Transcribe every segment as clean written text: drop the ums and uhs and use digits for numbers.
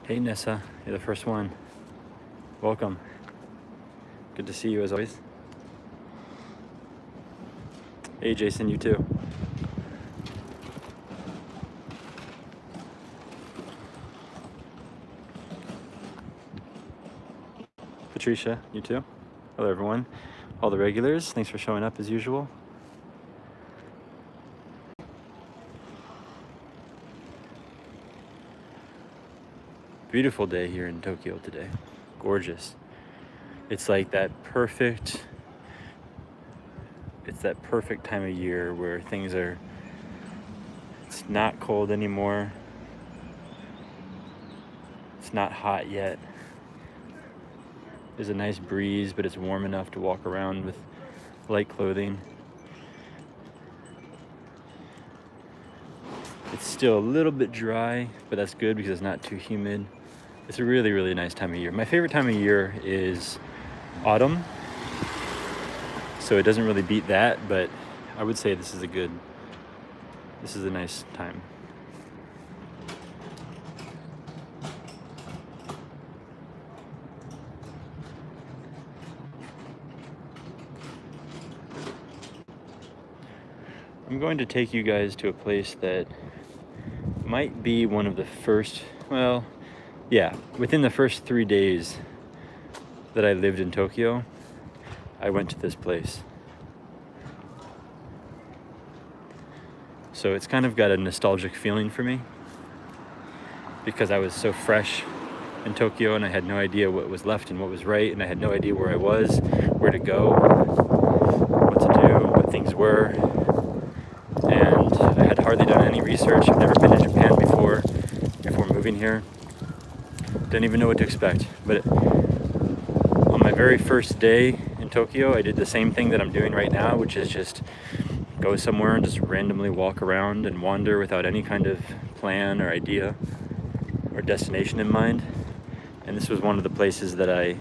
Hey Nessa, you're the first one. Welcome. Good to see you as always. Hey Jason, you too. Patricia, you too. Hello everyone. All the regulars, thanks for showing up as usual. Beautiful day here in Tokyo today. Gorgeous. It's like that perfect time of year where it's not cold anymore. It's not hot yet. There's a nice breeze, but it's warm enough to walk around with light clothing. It's still a little bit dry, but that's good because it's not too humid. It's a really, really nice time of year. My favorite time of year is autumn. So it doesn't really beat that, but I would say this is a nice time. I'm going to take you guys to a place that might be one of the first, within the first 3 days that I lived in Tokyo, I went to this place. So it's kind of got a nostalgic feeling for me because I was so fresh in Tokyo and I had no idea what was left and what was right, and I had no idea where I was, where to go, what to do, what things were. And I had hardly done any research. I've never been to Japan before moving here. Didn't even know what to expect. But on my very first day in Tokyo, I did the same thing that I'm doing right now, which is just go somewhere and just randomly walk around and wander without any kind of plan or idea or destination in mind. And this was one of the places that I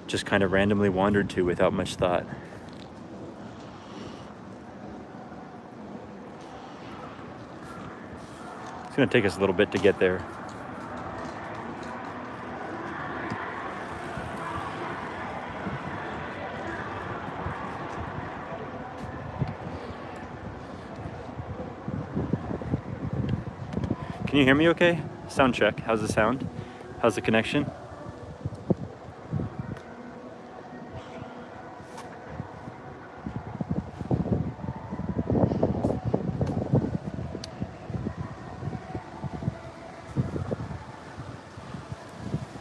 just kind of randomly wandered to without much thought. It's going to take us a little bit to get there. Can you hear me okay? Sound check. How's the sound? How's the connection?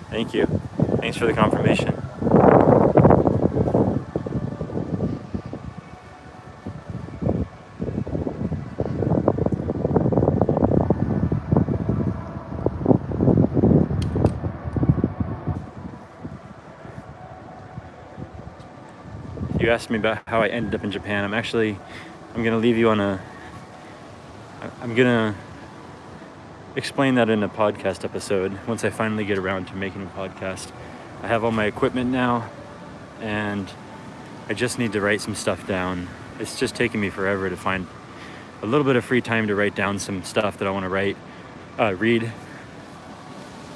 Thank you. Thanks for the confirmation. You asked me about how I ended up in Japan. I'm gonna leave you on I'm gonna explain that in a podcast episode once I finally get around to making a podcast. I have all my equipment now and I just need to write some stuff down. It's just taking me forever to find a little bit of free time to write down some stuff that I want to read.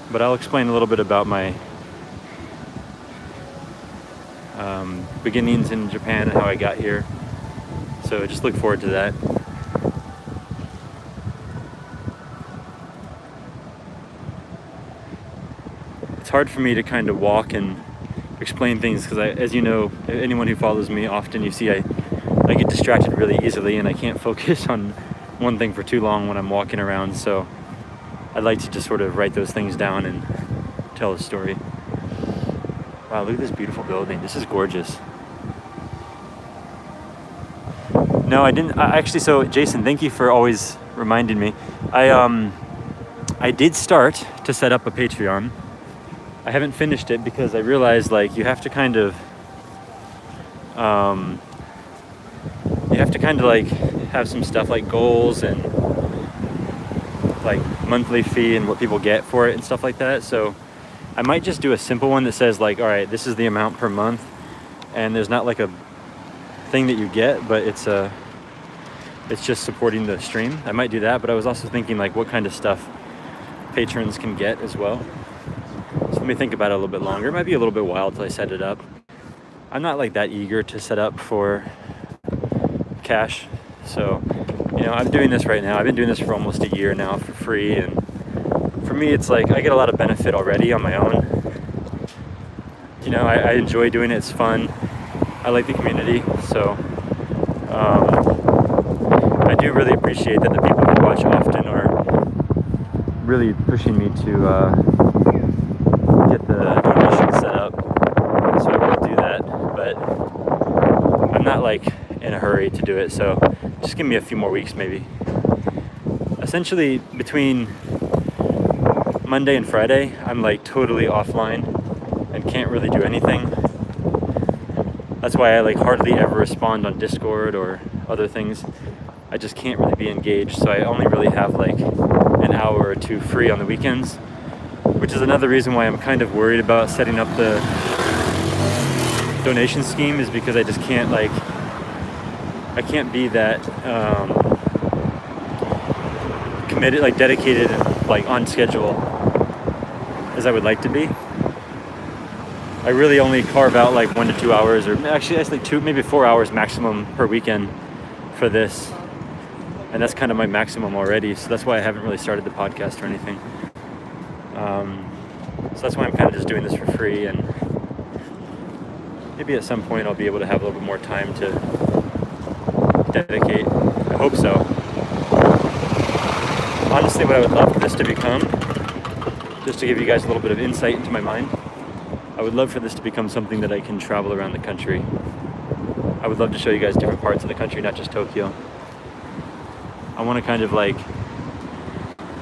But I'll explain a little bit about my beginnings in Japan and how I got here. So just look forward to that. It's hard for me to kind of walk and explain things because as you know, anyone who follows me often, you see I get distracted really easily and I can't focus on one thing for too long when I'm walking around. So I'd like to just sort of write those things down and tell a story. Wow, look at this beautiful building. This is gorgeous. No, I didn't. So Jason, thank you for always reminding me. I did start to set up a Patreon. I haven't finished it because I realized you have to kind of have some stuff like goals and like monthly fee and what people get for it and stuff like that. So I might just do a simple one that says all right, this is the amount per month, and there's not like a thing that you get, but it's just supporting the stream. I might do that, but I was also thinking what kind of stuff patrons can get as well. So let me think about it a little bit longer. It might be a little bit while till I set it up. I'm not like that eager to set up for cash. So, I'm doing this right now. I've been doing this for almost a year now for free. And for me, it's like I get a lot of benefit already on my own. I enjoy doing it. It's fun. I like the community. So I do really appreciate that the people who watch often are really pushing me to get the donation set up. So I will do that. But I'm not like in a hurry to do it. So just give me a few more weeks maybe. Essentially between Monday and Friday, I'm like totally offline and can't really do anything. That's why I like hardly ever respond on Discord or other things. I just can't really be engaged, so I only really have like an hour or two free on the weekends, which is another reason why I'm kind of worried about setting up the donation scheme, is because I just can't I can't be that committed, like dedicated, like on schedule as I would like to be. I really only carve out like 1 to 2 hours, or actually that's like 2, maybe 4 hours maximum per weekend for this. And that's kind of my maximum already. So that's why I haven't really started the podcast or anything. So that's why I'm kind of just doing this for free. And maybe at some point I'll be able to have a little bit more time to dedicate. I hope so. Honestly, what I would love for this to become, just to give you guys a little bit of insight into my mind, I would love for this to become something that I can travel around the country. I would love to show you guys different parts of the country, not just Tokyo. I want to kind of like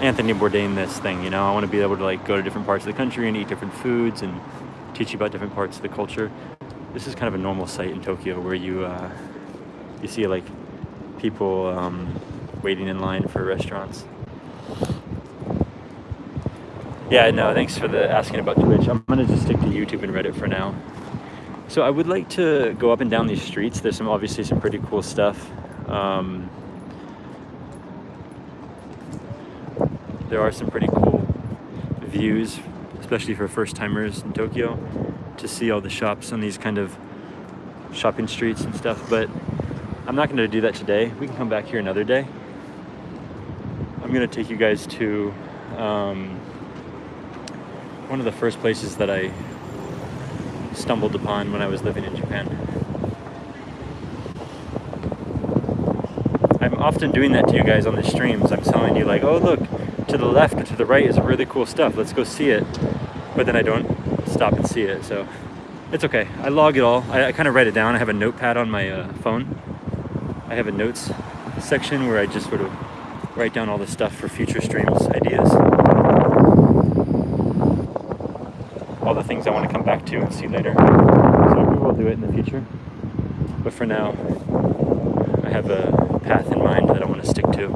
Anthony Bourdain this thing, I want to be able to like go to different parts of the country and eat different foods and teach you about different parts of the culture. This is kind of a normal sight in Tokyo where you see like people waiting in line for restaurants. Yeah, no, thanks for asking about Twitch. I'm going to just stick to YouTube and Reddit for now. So I would like to go up and down these streets. There's obviously some pretty cool stuff. There are some pretty cool views, especially for first-timers in Tokyo, to see all the shops on these kind of shopping streets and stuff. But I'm not going to do that today. We can come back here another day. I'm going to take you guys to one of the first places that I stumbled upon when I was living in Japan. I'm often doing that to you guys on the streams. I'm telling you like, oh look, to the left or to the right is really cool stuff. Let's go see it. But then I don't stop and see it. So it's okay. I log it all. I kind of write it down. I have a notepad on my phone. I have a notes section where I just sort of write down all the stuff for future streams, ideas. All the things I want to come back to and see later. So we will do it in the future. But for now, I have a path in mind that I want to stick to.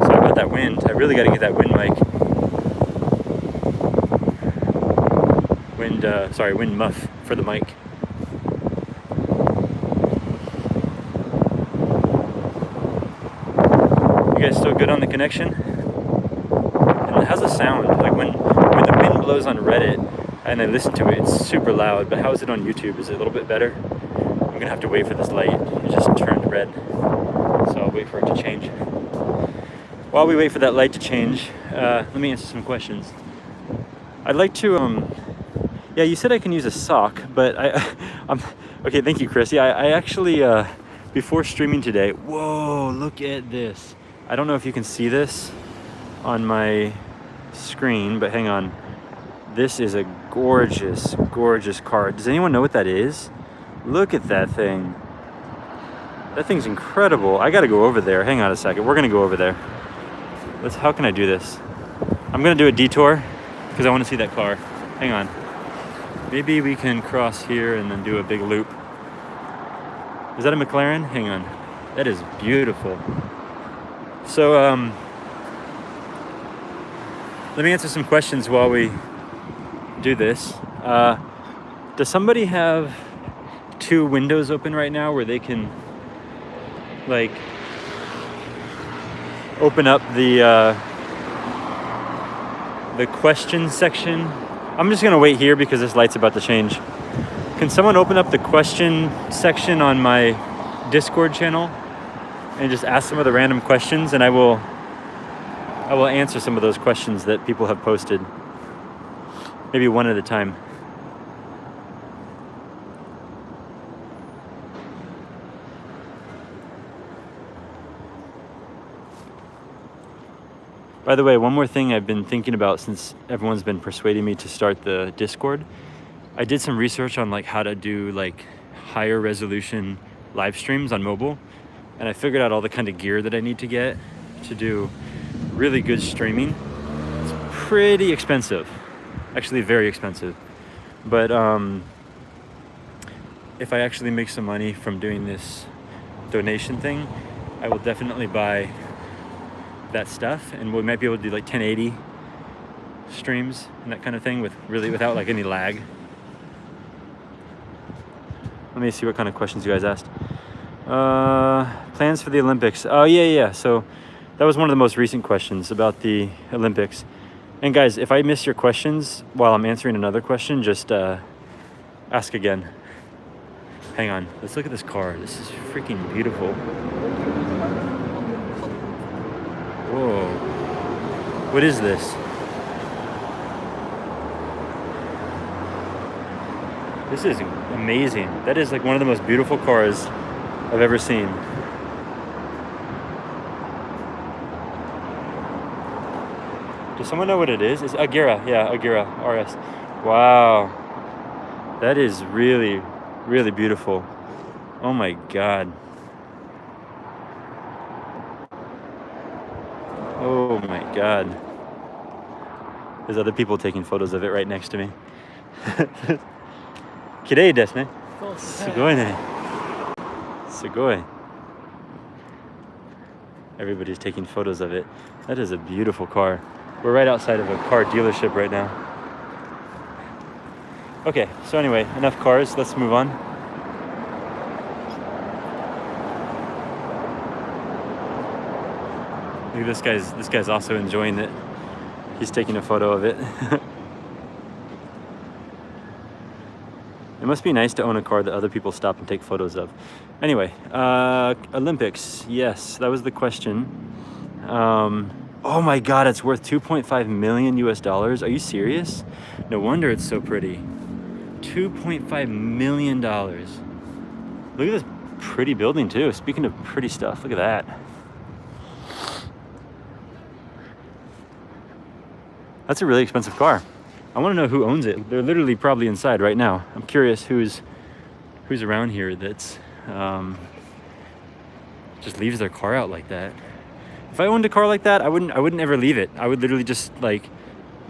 Sorry about that wind. I really got to get that wind mic. Wind muff for the mic. You guys still good on the connection? And how's the sound? Like when the wind blows on Reddit and I listen to it, it's super loud, but how is it on YouTube? Is it a little bit better? I'm gonna have to wait for this light. It just turned red, so I'll wait for it to change. While we wait for that light to change, let me answer some questions. I'd like to, yeah, you said I can use a sock, but okay, thank you, Chris. Yeah, I actually, before streaming today, whoa, look at this. I don't know if you can see this on my screen, but hang on. This is a gorgeous, gorgeous card. Does anyone know what that is? Look at that thing. That thing's incredible. I gotta go over there. Hang on a second. We're gonna go over there. How can I do this? I'm gonna do a detour because I want to see that car. Hang on. Maybe we can cross here and then do a big loop. Is that a McLaren? Hang on. That is beautiful. So, let me answer some questions while we do this. Does somebody have 2 windows open right now where they can like open up the question section. I'm just gonna wait here because this light's about to change. Can someone open up the question section on my Discord channel and just ask some of the random questions, and I will answer some of those questions that people have posted. Maybe one at a time. By the way, one more thing I've been thinking about since everyone's been persuading me to start the Discord. I did some research on like how to do like higher resolution live streams on mobile, and I figured out all the kind of gear that I need to get to do really good streaming. It's pretty expensive, actually very expensive. But if I actually make some money from doing this donation thing, I will definitely buy that stuff, and we might be able to do like 1080 streams and that kind of thing without like any lag. Let me see what kind of questions you guys asked. Plans for the Olympics. Oh yeah. So that was one of the most recent questions about the Olympics. And guys, if I miss your questions while I'm answering another question, just ask again. Hang on, let's look at this car. This is freaking beautiful. Whoa. What is this? This is amazing. That is like one of the most beautiful cars I've ever seen. Does someone know what it is? It's Agera. Yeah, Agera RS. Wow. That is really, really beautiful. Oh my God. Oh my God. There's other people taking photos of it right next to me. Kirei desu ne. Sugoi ne. Sugoi. Everybody's taking photos of it. That is a beautiful car. We're right outside of a car dealership right now. Okay, so anyway, enough cars. Let's move on. Look at this guy's also enjoying it. He's taking a photo of it. It must be nice to own a car that other people stop and take photos of. Anyway, Olympics. Yes, that was the question. Oh my God, it's worth 2.5 million US dollars. Are you serious? No wonder it's so pretty. 2.5 million dollars. Look at this pretty building too. Speaking of pretty stuff, look at that. That's a really expensive car. I want to know who owns it. They're literally probably inside right now. I'm curious who's around here that's just leaves their car out like that. If I owned a car like that, I wouldn't ever leave it. I would literally just I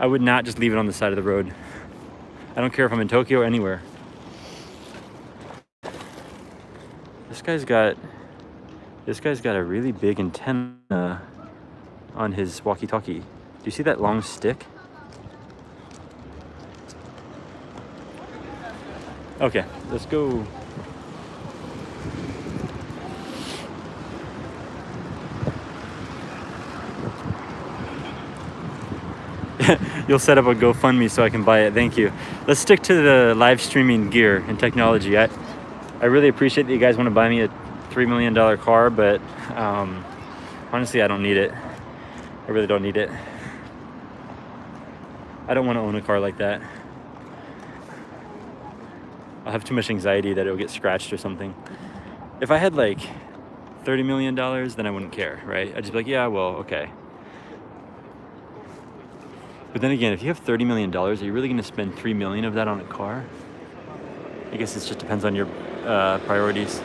would not just leave it on the side of the road. I don't care if I'm in Tokyo or anywhere. This guy's got a really big antenna on his walkie-talkie. Do you see that long stick? Okay, let's go. You'll set up a GoFundMe so I can buy it. Thank you. Let's stick to the live streaming gear and technology. I really appreciate that you guys want to buy me a $3 million car, but honestly, I don't need it. I really don't need it. I don't want to own a car like that. I'll have too much anxiety that it'll get scratched or something. If I had like $30 million, then I wouldn't care, right? I'd just be like, yeah, well, okay. But then again, if you have $30 million, are you really going to spend $3 million of that on a car? I guess it just depends on your priorities.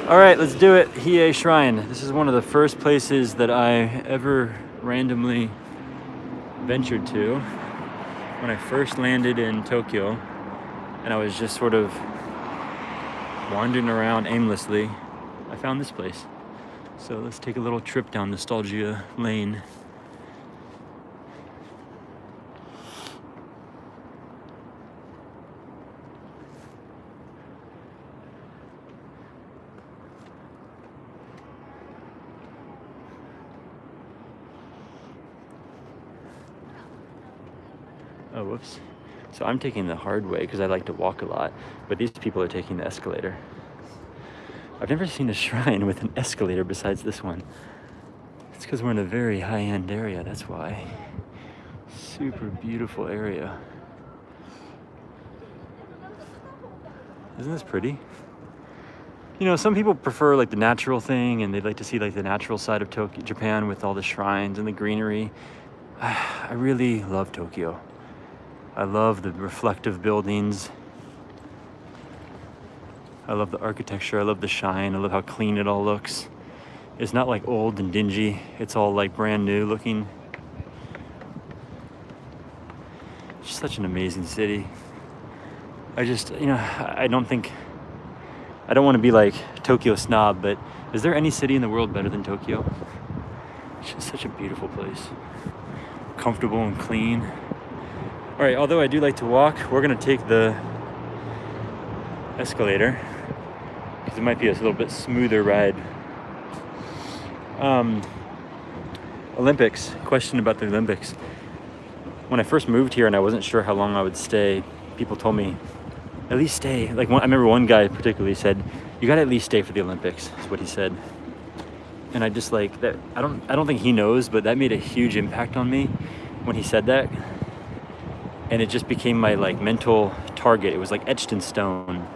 All right, let's do it. Hiei Shrine. This is one of the first places that I ever randomly ventured to when I first landed in Tokyo, and I was just sort of wandering around aimlessly. I found this place. So let's take a little trip down nostalgia lane. Oh, whoops. So I'm taking the hard way because I like to walk a lot, but these people are taking the escalator. I've never seen a shrine with an escalator besides this one. It's because we're in a very high-end area, that's why. Super beautiful area. Isn't this pretty? You know, some people prefer like the natural thing and they'd like to see like the natural side of Tokyo, Japan with all the shrines and the greenery. I really love Tokyo. I love the reflective buildings. I love the architecture. I love the shine. I love how clean it all looks. It's not like old and dingy. It's all like brand new looking. It's just such an amazing city. I just, you know, I don't want to be like Tokyo snob, but is there any city in the world better than Tokyo? It's just such a beautiful place. Comfortable and clean. All right, although I do like to walk, we're gonna take the escalator because it might be a little bit smoother ride. Olympics, question about the Olympics. When I first moved here and I wasn't sure how long I would stay, people told me, at least stay. Like I remember one guy particularly said, you gotta at least stay for the Olympics, is what he said. And I just like that, I don't think he knows, but that made a huge impact on me when he said that. And it just became my like mental target. It was like etched in stone.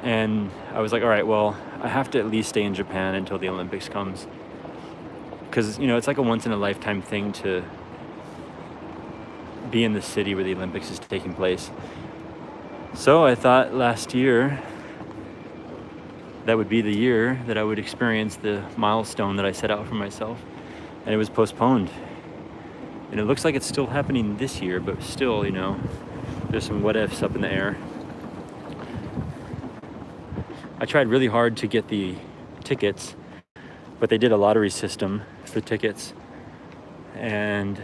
And I was like, all right, well, I have to at least stay in Japan until the Olympics comes. Because, you know, it's like a once in a lifetime thing to be in the city where the Olympics is taking place. So I thought last year that would be the year that I would experience the milestone that I set out for myself, and it was postponed. And it looks like it's still happening this year, but still, you know, there's some what ifs up in the air. I tried really hard to get the tickets, but they did a lottery system for tickets, and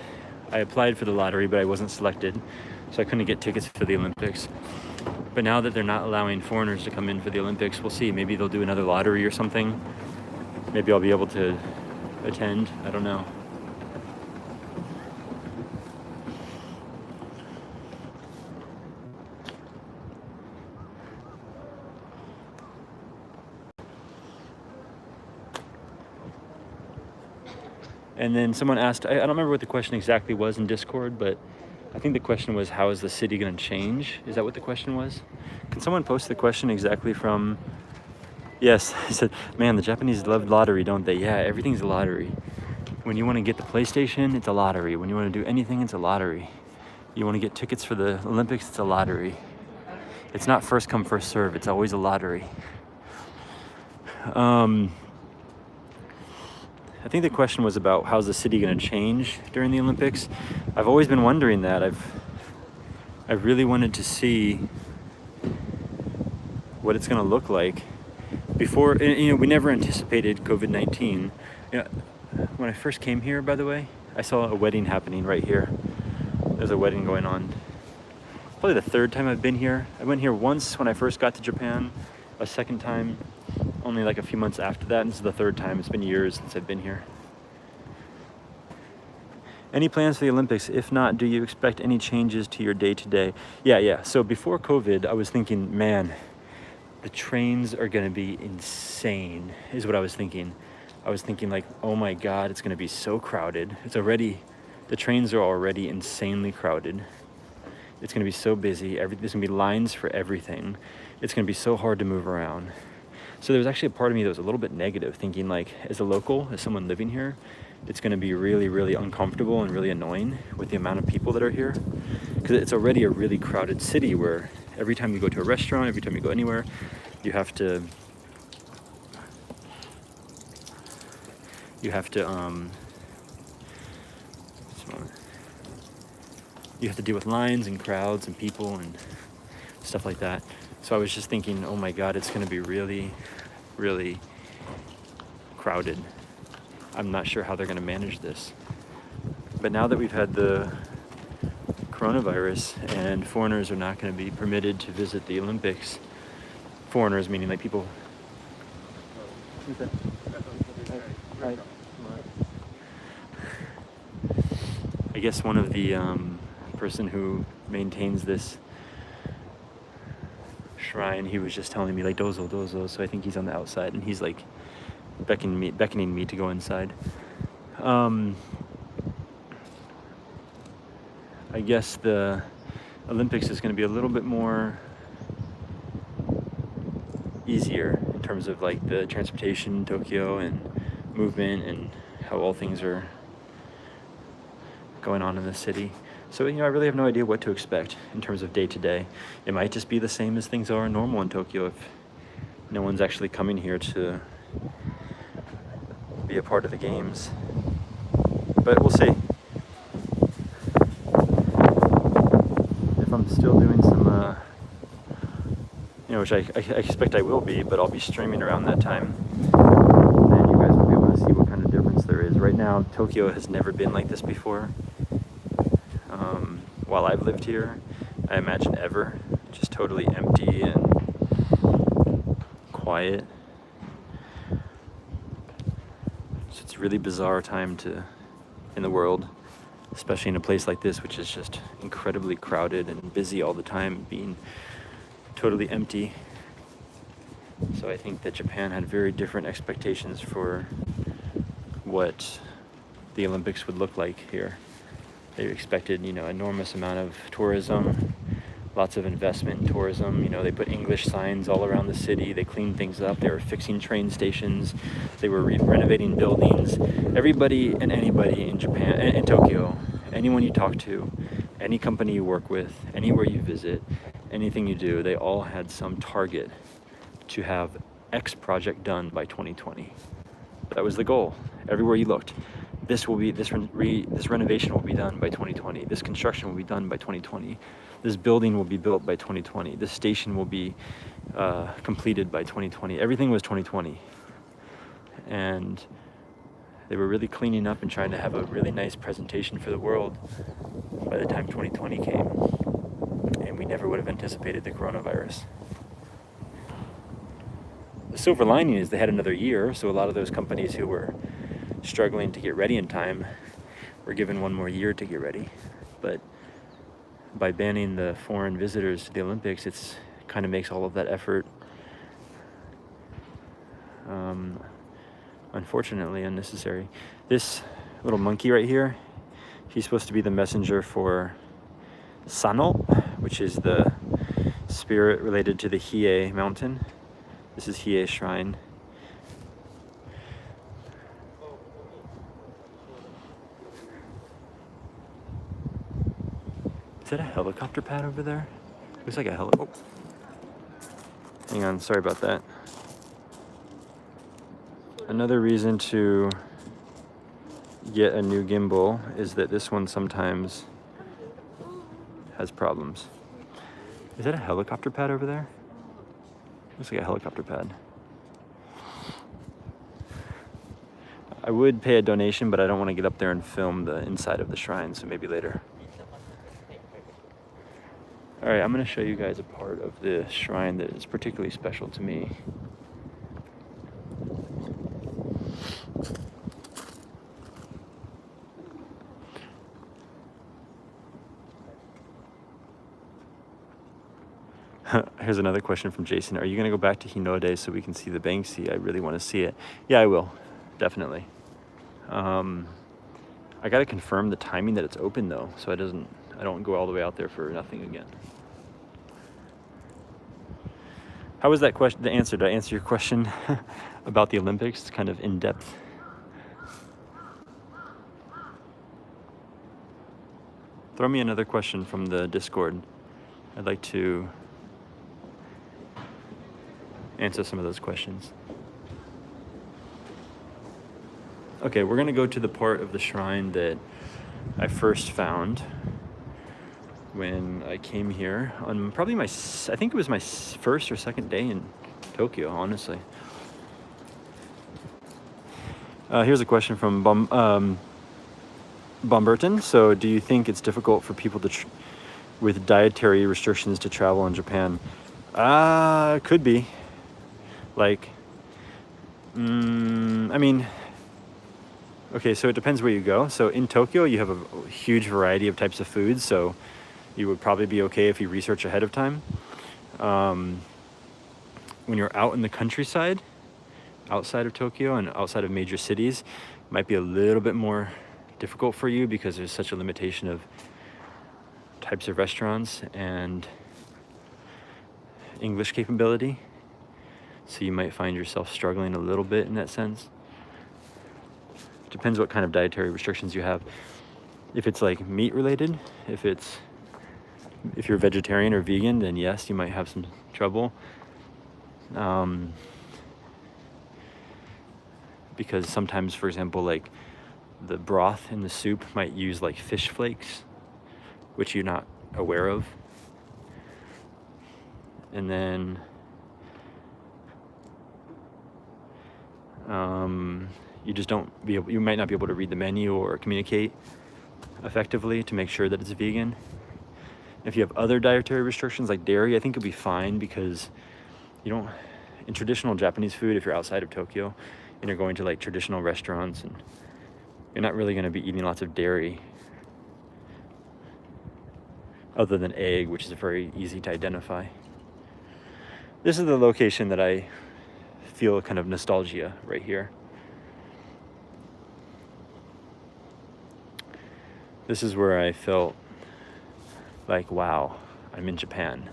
I applied for the lottery, but I wasn't selected, so I couldn't get tickets for the Olympics. But now that they're not allowing foreigners to come in for the Olympics, we'll see. Maybe they'll do another lottery or something. Maybe I'll be able to attend. I don't know. And then someone asked, I don't remember what the question exactly was in Discord, but I think the question was, how is the city going to change? Is that what the question was? Can someone post the question exactly from... Yes, I said, man, the Japanese love lottery, don't they? Yeah, everything's a lottery. When you want to get the PlayStation, it's a lottery. When you want to do anything, it's a lottery. You want to get tickets for the Olympics, it's a lottery. It's not first come, first serve. It's always a lottery. I think the question was about how's the city going to change during the Olympics. I've always been wondering that. I really wanted to see what it's going to look like. Before, you know, we never anticipated COVID-19. You know, when I first came here, by the way, I saw a wedding happening right here. There's a wedding going on. Probably the third time I've been here. I went here once when I first got to Japan, a second time only like a few months after that, and this is the third time. It's been years since I've been here. Any plans for the Olympics? If not, do you expect any changes to your day-to-day? Yeah. So before COVID, I was thinking, man, the trains are going to be insane, is what I was thinking. I was thinking like, oh my God, it's going to be so crowded. The trains are already insanely crowded. It's going to be so busy. There's going to be lines for everything. It's going to be so hard to move around. So there was actually a part of me that was a little bit negative, thinking like, as a local, as someone living here, it's going to be really, really uncomfortable and really annoying with the amount of people that are here. Because it's already a really crowded city where every time you go to a restaurant, every time you go anywhere, you have to deal with lines and crowds and people and stuff like that. So I was just thinking, oh my God, it's going to be really, really crowded. I'm not sure how they're going to manage this. But now that we've had the coronavirus and foreigners are not going to be permitted to visit the Olympics, foreigners meaning like people... I guess one of the person who maintains this shrine, he was just telling me like dozo dozo, so I think he's on the outside and he's like beckoning me to go inside. I guess the Olympics is going to be a little bit more easier in terms of like the transportation in Tokyo and movement and how all things are going on in the city. So, I really have no idea what to expect in terms of day to day. It might just be the same as things are normal in Tokyo if no one's actually coming here to be a part of the games. But we'll see. If I'm still doing some, which I expect I will be, but I'll be streaming around that time, then you guys will be able to see what kind of difference there is. Right now, Tokyo has never been like this before. While I've lived here, I imagine ever, just totally empty and quiet. So it's a really bizarre time in the world, especially in a place like this, which is just incredibly crowded and busy all the time, being totally empty. So I think that Japan had very different expectations for what the Olympics would look like here. They expected, enormous amount of tourism, lots of investment in tourism. They put English signs all around the city. They cleaned things up. They were fixing train stations. They were renovating buildings. Everybody and anybody in Japan, in Tokyo, anyone you talk to, any company you work with, anywhere you visit, anything you do, they all had some target to have X project done by 2020. That was the goal. Everywhere you looked. This renovation will be done by 2020. This construction will be done by 2020. This building will be built by 2020. This station will be completed by 2020. Everything was 2020. And they were really cleaning up and trying to have a really nice presentation for the world by the time 2020 came. And we never would have anticipated the coronavirus. The silver lining is they had another year, so a lot of those companies who were struggling to get ready in time were given one more year to get ready. But by banning the foreign visitors to the Olympics, it kind of makes all of that effort unfortunately unnecessary. This little monkey right here, he's supposed to be the messenger for Sano, which is the spirit related to the Hiei mountain. This is Hiei Shrine. Is that a helicopter pad over there? Looks like a oh. Hang on, sorry about that. Another reason to get a new gimbal is that this one sometimes has problems. Is that a helicopter pad over there? Looks like a helicopter pad. I would pay a donation, but I don't want to get up there and film the inside of the shrine, so maybe later. All right, I'm going to show you guys a part of the shrine that is particularly special to me. Here's another question from Jason. Are you going to go back to Hinode so we can see the Banksy? I really want to see it. Yeah, I will. Definitely. I got to confirm the timing that it's open, though, so I don't go all the way out there for nothing again. How was that question? The answer? Did I answer your question about the Olympics? It's kind of in depth. Throw me another question from the Discord. I'd like to answer some of those questions. Okay, we're gonna go to the part of the shrine that I first found when I came here on probably I think it was my first or second day in Tokyo, honestly. Here's a question from Bomberton. So do you think it's difficult for people with dietary restrictions to travel in Japan? Could be. Like, I mean, Okay, so it depends where you go. So in Tokyo, you have a huge variety of types of foods, so you would probably be okay if you research ahead of time. When you're out in the countryside, outside of Tokyo and outside of major cities, it might be a little bit more difficult for you because there's such a limitation of types of restaurants and English capability. So you might find yourself struggling a little bit in that sense. Depends what kind of dietary restrictions you have. If it's like meat related, if you're vegetarian or vegan, then yes, you might have some trouble. Because sometimes, for example, like the broth in the soup might use like fish flakes, which you're not aware of. And then you might not be able to read the menu or communicate effectively to make sure that it's vegan. If you have other dietary restrictions like dairy, I think it'll be fine because in traditional Japanese food, if you're outside of Tokyo and you're going to like traditional restaurants, and you're not really going to be eating lots of dairy other than egg, which is very easy to identify. This is the location that I feel kind of nostalgia right here. This is where I felt like, wow, I'm in Japan.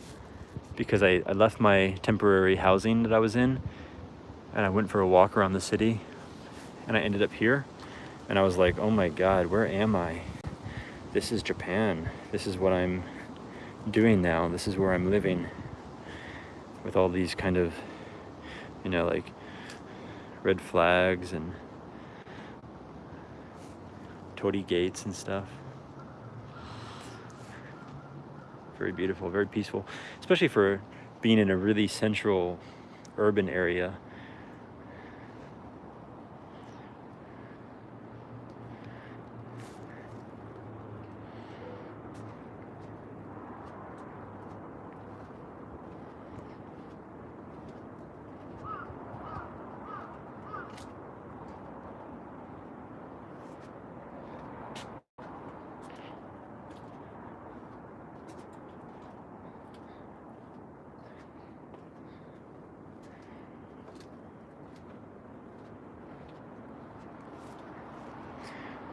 Because I left my temporary housing that I was in and I went for a walk around the city and I ended up here and I was like, oh my God, where am I? This is Japan. This is what I'm doing now. This is where I'm living with all these kind of, like red flags and torii gates and stuff. Very beautiful, very peaceful, especially for being in a really central urban area.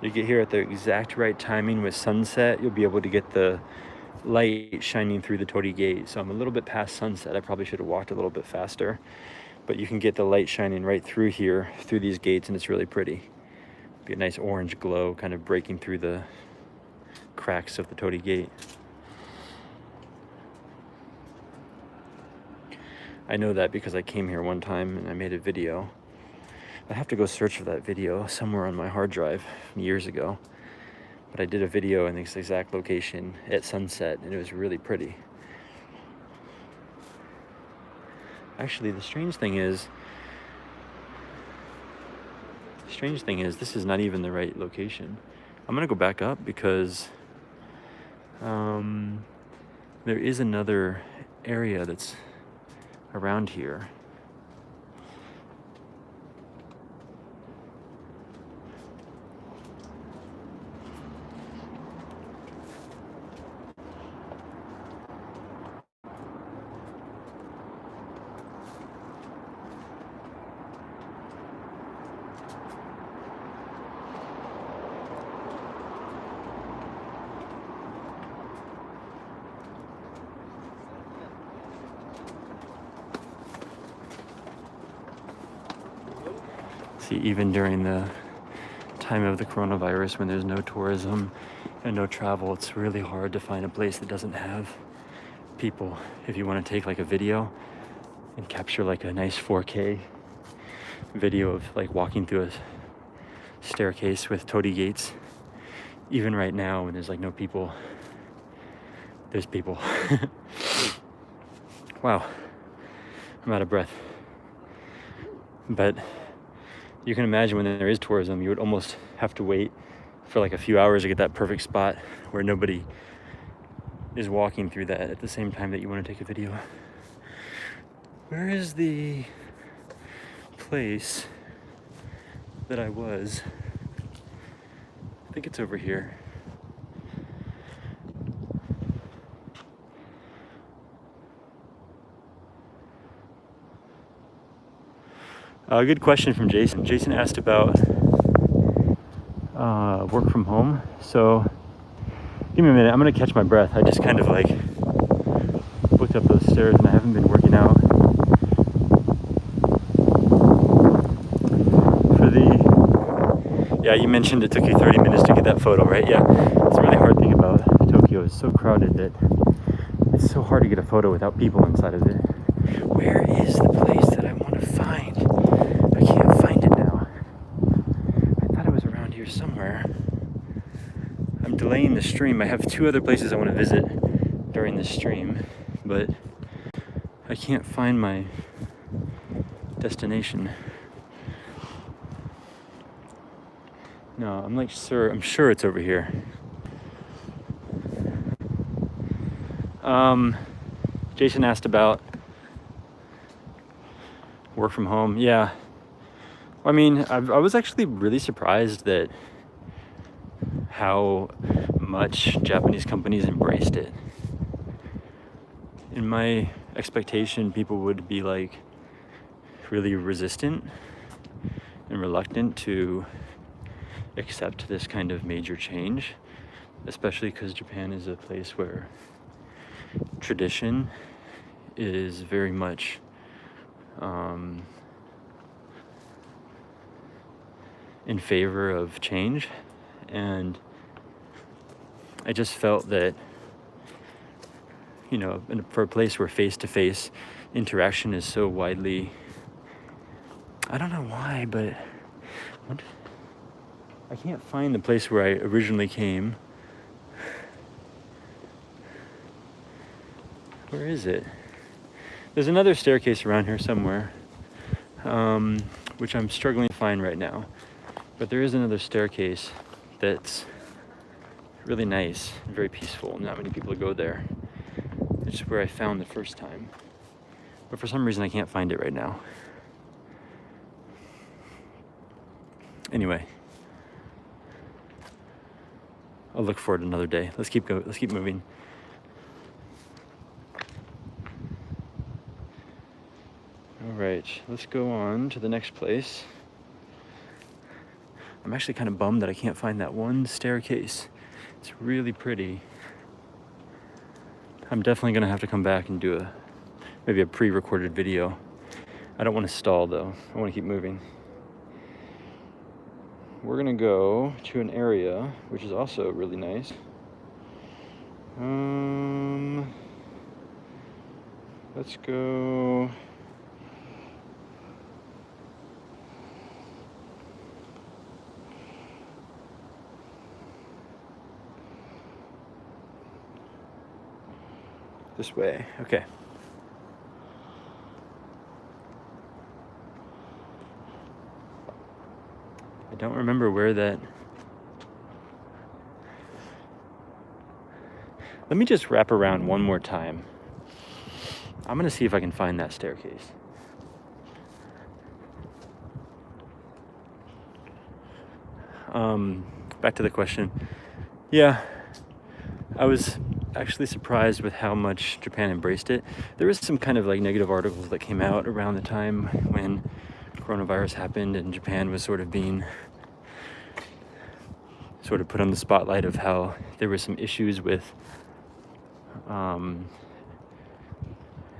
You get here at the exact right timing with sunset. You'll be able to get the light shining through the torii gate. So I'm a little bit past sunset. I probably should have walked a little bit faster, but you can get the light shining right through here, through these gates, and it's really pretty. Be a nice orange glow kind of breaking through the cracks of the torii gate. I know that because I came here one time and I made a video. I have to go search for that video somewhere on my hard drive from years ago. But I did a video in this exact location at sunset and it was really pretty. Actually, the strange thing is this is not even the right location. I'm gonna go back up because there is another area that's around here. See, even during the time of the coronavirus, when there's no tourism and no travel, it's really hard to find a place that doesn't have people. If you want to take like a video and capture like a nice 4K video of like walking through a staircase with torii gates, even right now when there's like no people, there's people. Wow, I'm out of breath. But you can imagine when there is tourism, you would almost have to wait for like a few hours to get that perfect spot where nobody is walking through that at the same time that you want to take a video. Where is the place that I was? think it's over here. Good question from Jason. Jason asked about work from home. So give me a minute, I'm gonna catch my breath. I just kind of like looked up those stairs and I haven't been working out. Yeah, you mentioned it took you 30 minutes to get that photo, right? Yeah, it's a really hard thing about Tokyo. It's so crowded that it's so hard to get a photo without people inside of it. Where is the place that I want to find? I can't find it now. I thought it was around here somewhere. I'm delaying the stream. I have 2 other places I want to visit during the stream, but I can't find my destination. No, I'm sure it's over here. Jason asked about work from home. Yeah. I mean, I was actually really surprised that how much Japanese companies embraced it. In my expectation, people would be like really resistant and reluctant to accept this kind of major change, especially because Japan is a place where tradition is very much in favor of change. And I just felt that, you know, for a place where face-to-face interaction is so widely, I don't know why, but I can't find the place where I originally came. Where is it? There's another staircase around here somewhere, which I'm struggling to find right now. But there is another staircase that's really nice and very peaceful. Not many people go there. It's where I found the first time. But for some reason I can't find it right now. Anyway, I'll look for it another day. Let's keep moving. All right, let's go on to the next place. I'm actually kind of bummed that I can't find that one staircase. It's really pretty. I'm definitely gonna have to come back and do maybe a pre-recorded video. I don't want to stall though. I want to keep moving. We're gonna go to an area which is also really nice. Let's go. This way. Okay. I don't remember where that... Let me just wrap around one more time. I'm gonna see if I can find that staircase. Back to the question. Yeah, I was actually surprised with how much Japan embraced it. There was some kind of like negative articles that came out around the time when coronavirus happened and Japan was sort of being put on the spotlight of how there were some issues with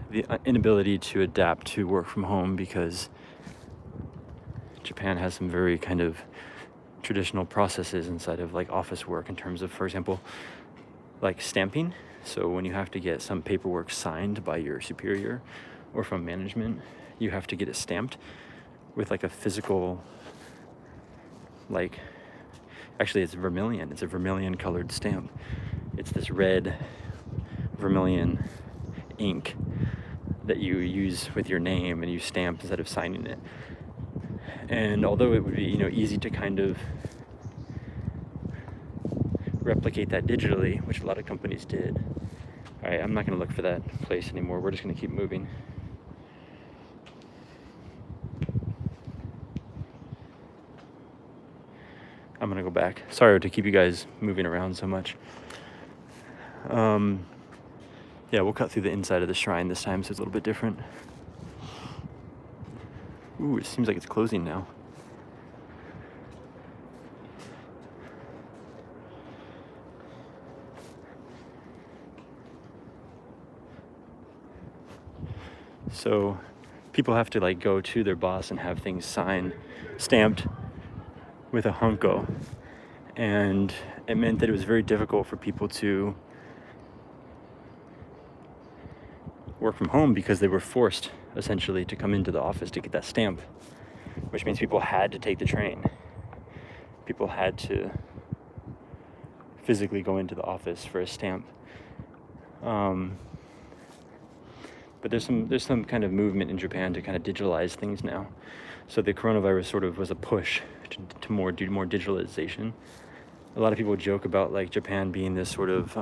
the inability to adapt to work from home because Japan has some very kind of traditional processes inside of like office work in terms of, for example, like stamping. So when you have to get some paperwork signed by your superior or from management, you have to get it stamped with like a physical, like, actually it's vermilion. It's a vermilion colored stamp. It's this red vermilion ink that you use with your name and you stamp instead of signing it. And although it would be, you know, easy to kind of replicate that digitally, which a lot of companies did. All right, I'm not gonna look for that place anymore. We're just gonna keep moving. I'm gonna go back. Sorry to keep you guys moving around so much. Yeah, we'll cut through the inside of the shrine this time, so it's a little bit different. Ooh, it seems like it's closing now. So people have to like go to their boss and have things stamped with a hanko. And it meant that it was very difficult for people to work from home because they were forced essentially to come into the office to get that stamp, which means people had to take the train. People had to physically go into the office for a stamp. But there's some kind of movement in Japan to kind of digitalize things now. So the coronavirus sort of was a push to do more digitalization. A lot of people joke about like Japan being this sort of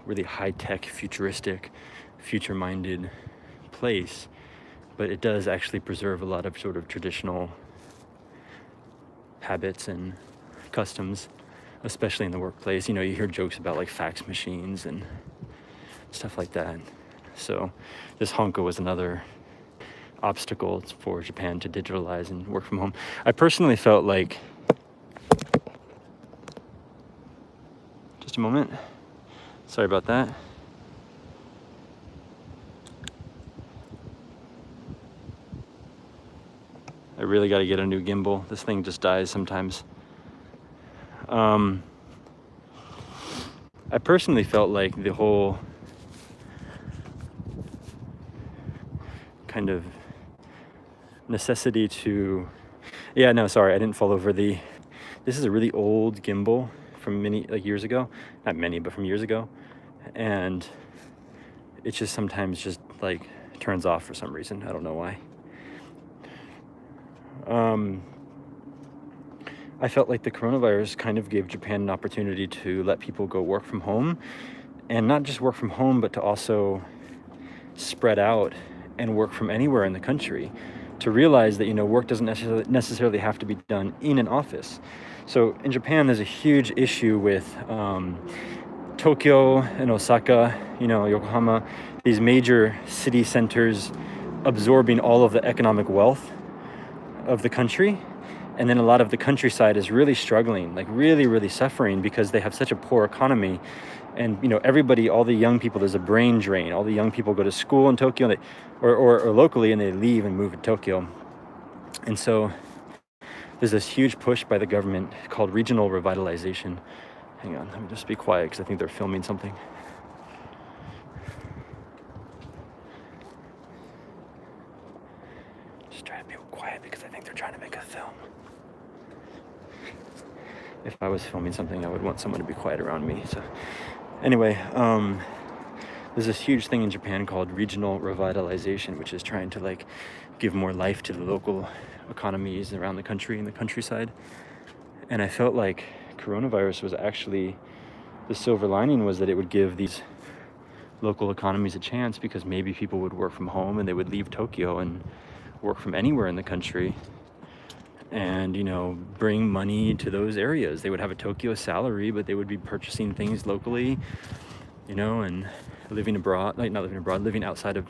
really high-tech, futuristic, future-minded place, but it does actually preserve a lot of sort of traditional habits and customs, especially in the workplace. You hear jokes about like fax machines and stuff like that. So this hanko was another obstacle for Japan to digitalize and work from home. I personally felt like, just a moment, sorry about that. I really got to get a new gimbal. This thing just dies sometimes. I personally felt like the whole kind of necessity to, I didn't fall over this is a really old gimbal from years ago, not many, but from years ago. And it just sometimes just like turns off for some reason. I don't know why. I felt like the coronavirus kind of gave Japan an opportunity to let people go work from home, and not just work from home, but to also spread out and work from anywhere in the country, to realize that, work doesn't necessarily have to be done in an office. So in Japan, there's a huge issue with Tokyo and Osaka, Yokohama, these major city centers absorbing all of the economic wealth of the country. And then a lot of the countryside is really struggling, like really, really suffering because they have such a poor economy. And, everybody, all the young people, there's a brain drain. All the young people go to school in Tokyo or locally, and they leave and move to Tokyo. And so there's this huge push by the government called regional revitalization. Hang on, let me just be quiet because I think they're filming something. Just try to be quiet because I think they're trying to make a film. If I was filming something, I would want someone to be quiet around me. So anyway, there's this huge thing in Japan called regional revitalization, which is trying to like give more life to the local economies around the country and the countryside. And I felt like coronavirus was actually, the silver lining was that it would give these local economies a chance, because maybe people would work from home and they would leave Tokyo and work from anywhere in the country and, bring money to those areas. They would have a Tokyo salary, but they would be purchasing things locally, and living outside of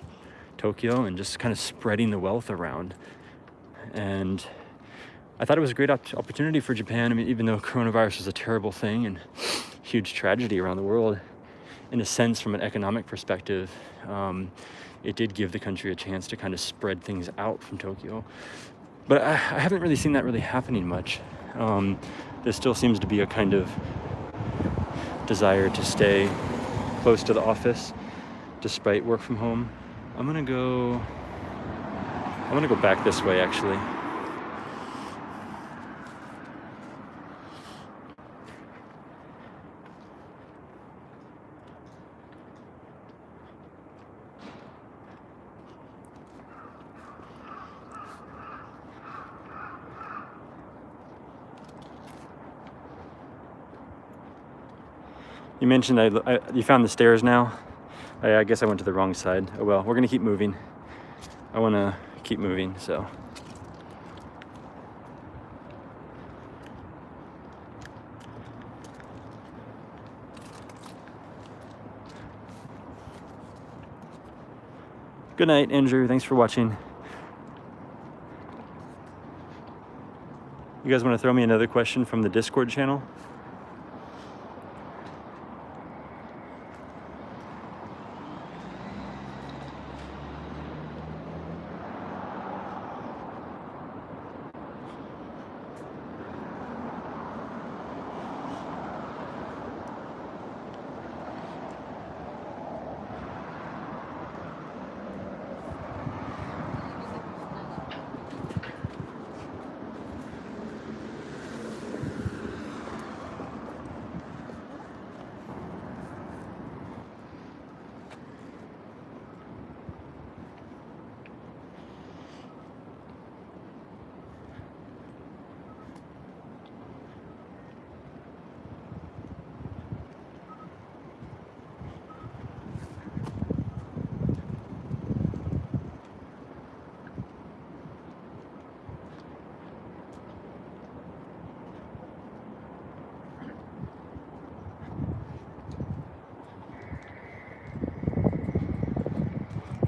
Tokyo and just kind of spreading the wealth around. And I thought it was a great opportunity for Japan. I mean, even though coronavirus is a terrible thing and huge tragedy around the world, in a sense, from an economic perspective, it did give the country a chance to kind of spread things out from Tokyo. But I haven't really seen that really happening much. There still seems to be a kind of desire to stay close to the office despite work from home. I'm gonna go back this way, actually. You mentioned you found the stairs now. I guess I went to the wrong side. Oh well, we're gonna keep moving. I wanna keep moving, so. Good night, Andrew. Thanks for watching. You guys want to throw me another question from the Discord channel?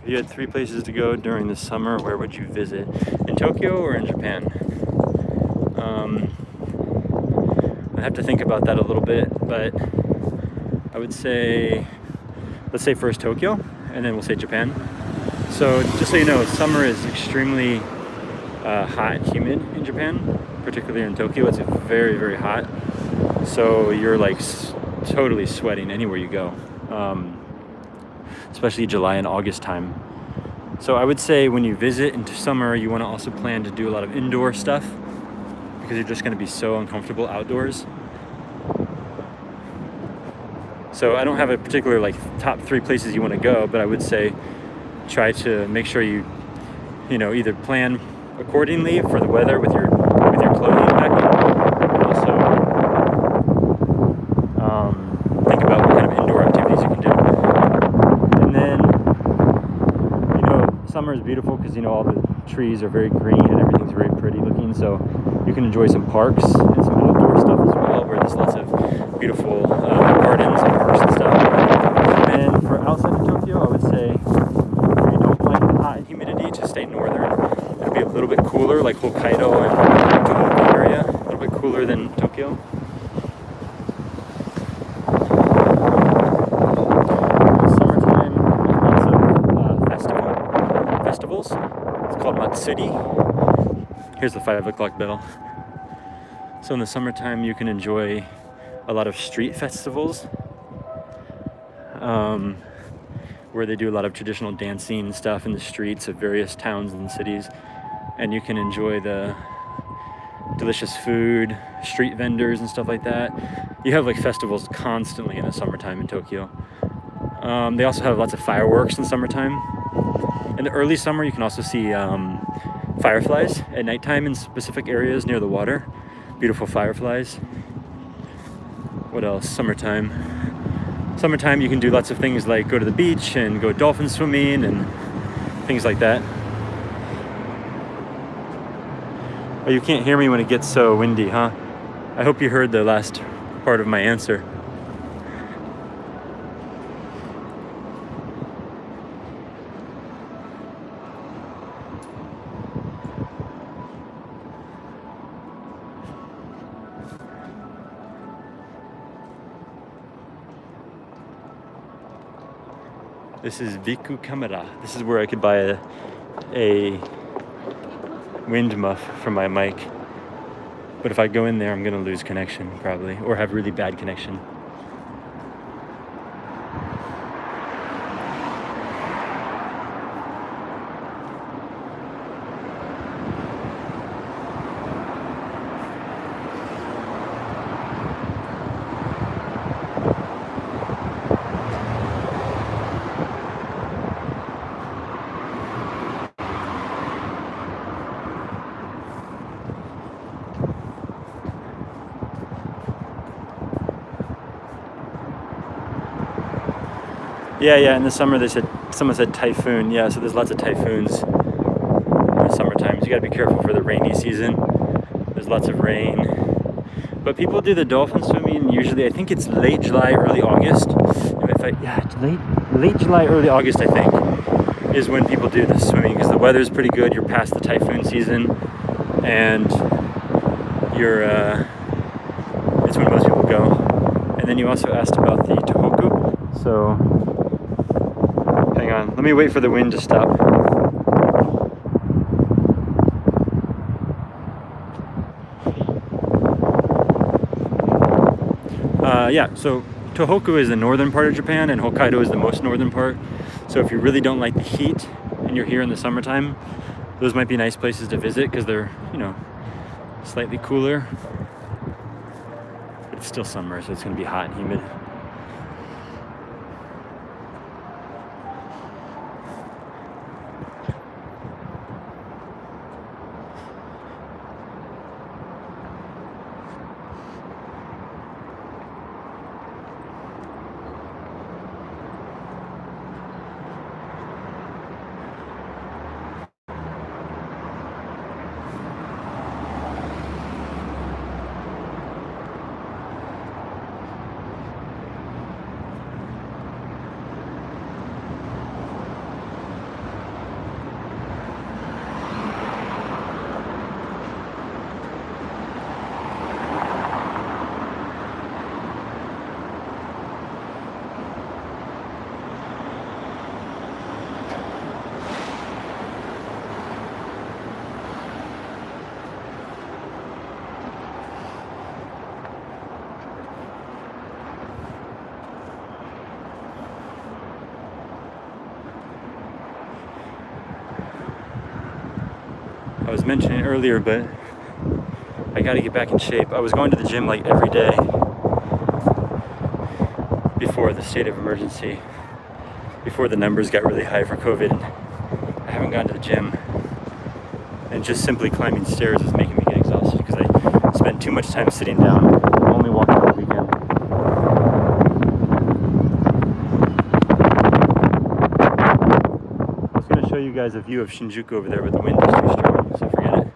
If you had 3 places to go during the summer, where would you visit? In Tokyo or in Japan? I have to think about that a little bit, but I would say, let's say first Tokyo, and then we'll say Japan. So just so you know, summer is extremely hot and humid in Japan, particularly in Tokyo. It's very, very hot. So you're like totally sweating anywhere you go. Especially July and August time. So I would say when you visit into summer, you want to also plan to do a lot of indoor stuff because you're just going to be so uncomfortable outdoors. So I don't have a particular like top 3 places you want to go, but I would say try to make sure you know, either plan accordingly for the weather with your clothing packing, and also think about what kind of indoor activities you can do. And then, you know, summer is beautiful because, you know, all the trees are very green and everything's very pretty looking, so you can enjoy some parks and some outdoor stuff as well, where there's lots of beautiful gardens and parks and stuff. And for outside of Tokyo, I would say if you don't like the hot and humidity, to stay northern. It'll be a little bit cooler, like Hokkaido and Tohoku area, a little bit cooler than Tokyo. Summertime, lots of festivals. It's called Matsuri. Here's the 5 o'clock bell. So in the summertime, you can enjoy a lot of street festivals, where they do a lot of traditional dancing and stuff in the streets of various towns and cities, and you can enjoy the delicious food, street vendors and stuff like that. You have like festivals constantly in the summertime in Tokyo. They also have lots of fireworks in summertime. In the early summer, you can also see fireflies at nighttime in specific areas near the water. Beautiful fireflies. What else? Summertime, you can do lots of things like go to the beach and go dolphin swimming and things like that. Oh, you can't hear me when it gets so windy, huh? I hope you heard the last part of my answer. This is Viku Camera. This is where I could buy a wind muff for my mic. But if I go in there, I'm gonna lose connection probably, or have really bad connection. Yeah, in the summer someone said typhoon. Yeah, so there's lots of typhoons in the summertime. So you gotta be careful for the rainy season. There's lots of rain. But people do the dolphin swimming usually, I think it's late July, early August. It's late July, early August, I think. is when people do this swimming, because the weather's pretty good. You're past the typhoon season, and you're it's when most people go. And then you also asked about the Tohoku. So hang on, let me wait for the wind to stop. Yeah, so Tohoku is the northern part of Japan, and Hokkaido is the most northern part. So if you really don't like the heat and you're here in the summertime, those might be nice places to visit because they're, you know, slightly cooler. But it's still summer, so it's going to be hot and humid. I was mentioning earlier, but I gotta get back in shape. I was going to the gym like every day before the state of emergency, before the numbers got really high for COVID. I haven't gone to the gym, and just simply climbing stairs is making me get exhausted because I spend too much time sitting down. I'm only walking on the weekend. I was going to show you guys a view of Shinjuku over there, but the wind is too strong, so forget it.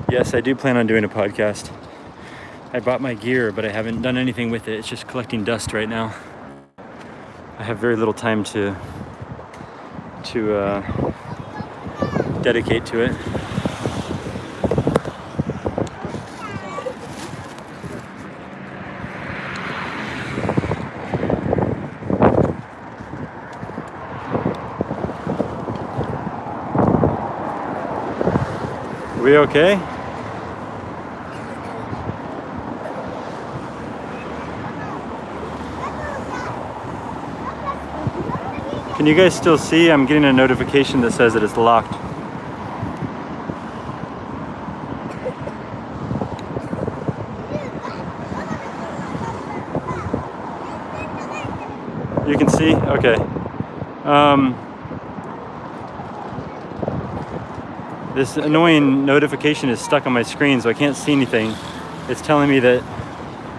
Yes, I do plan on doing a podcast. I bought my gear, but I haven't done anything with it. It's just collecting dust right now. I have very little time to dedicate to it. Are we okay? Can you guys still see? I'm getting a notification that says that it's locked. You can see? Okay. This annoying notification is stuck on my screen, so I can't see anything. It's telling me that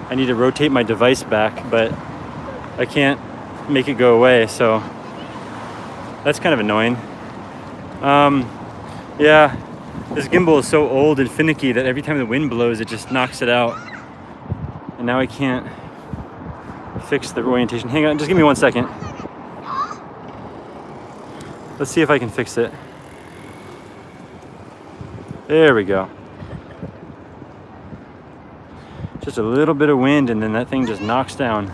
I need to rotate my device back, but I can't make it go away, so that's kind of annoying. Yeah, this gimbal is so old and finicky that every time the wind blows, it just knocks it out. And now I can't fix the orientation. Hang on, just give me 1 second. Let's see if I can fix it. There we go. Just a little bit of wind and then that thing just knocks down.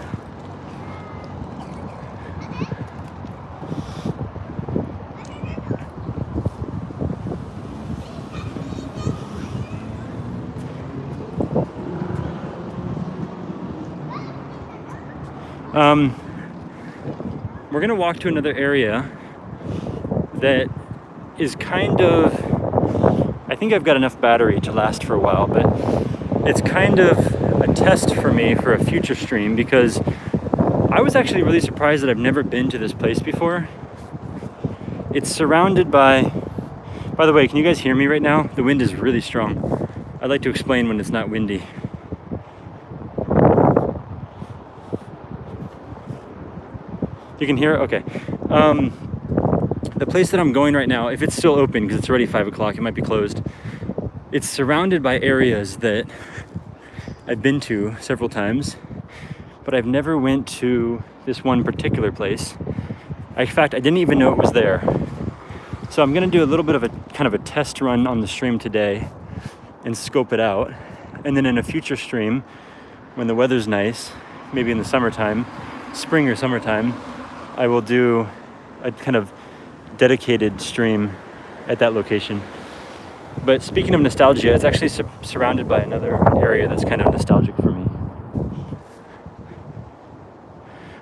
We're gonna walk to another area that is kind of, I think I've got enough battery to last for a while, but it's kind of a test for me for a future stream because I was actually really surprised that I've never been to this place before. It's surrounded by the way, can you guys hear me right now? The wind is really strong. I'd like to explain when it's not windy. You can hear it? Okay. The place that I'm going right now, if it's still open, because it's already 5 o'clock, it might be closed. It's surrounded by areas that I've been to several times, but I've never went to this one particular place. In fact, I didn't even know it was there. So I'm gonna do a little bit of a kind of a test run on the stream today and scope it out. And then in a future stream, when the weather's nice, maybe in the summertime, spring or summertime, I will do a kind of dedicated stream at that location. But speaking of nostalgia, it's actually surrounded by another area that's kind of nostalgic for me.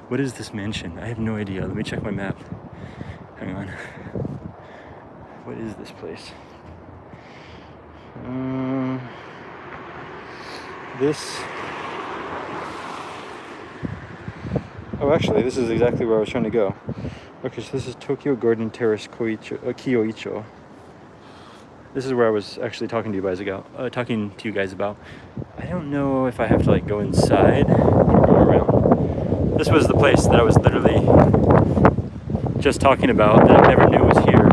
What is this mansion? I have no idea. Let me check my map. Hang on. What is this place? Oh, actually, this is exactly where I was trying to go. Okay, so this is Tokyo Garden Terrace Kyoicho. This is where I was actually talking to you guys about. I don't know if I have to like go inside or go around. This was the place that I was literally just talking about that I never knew was here.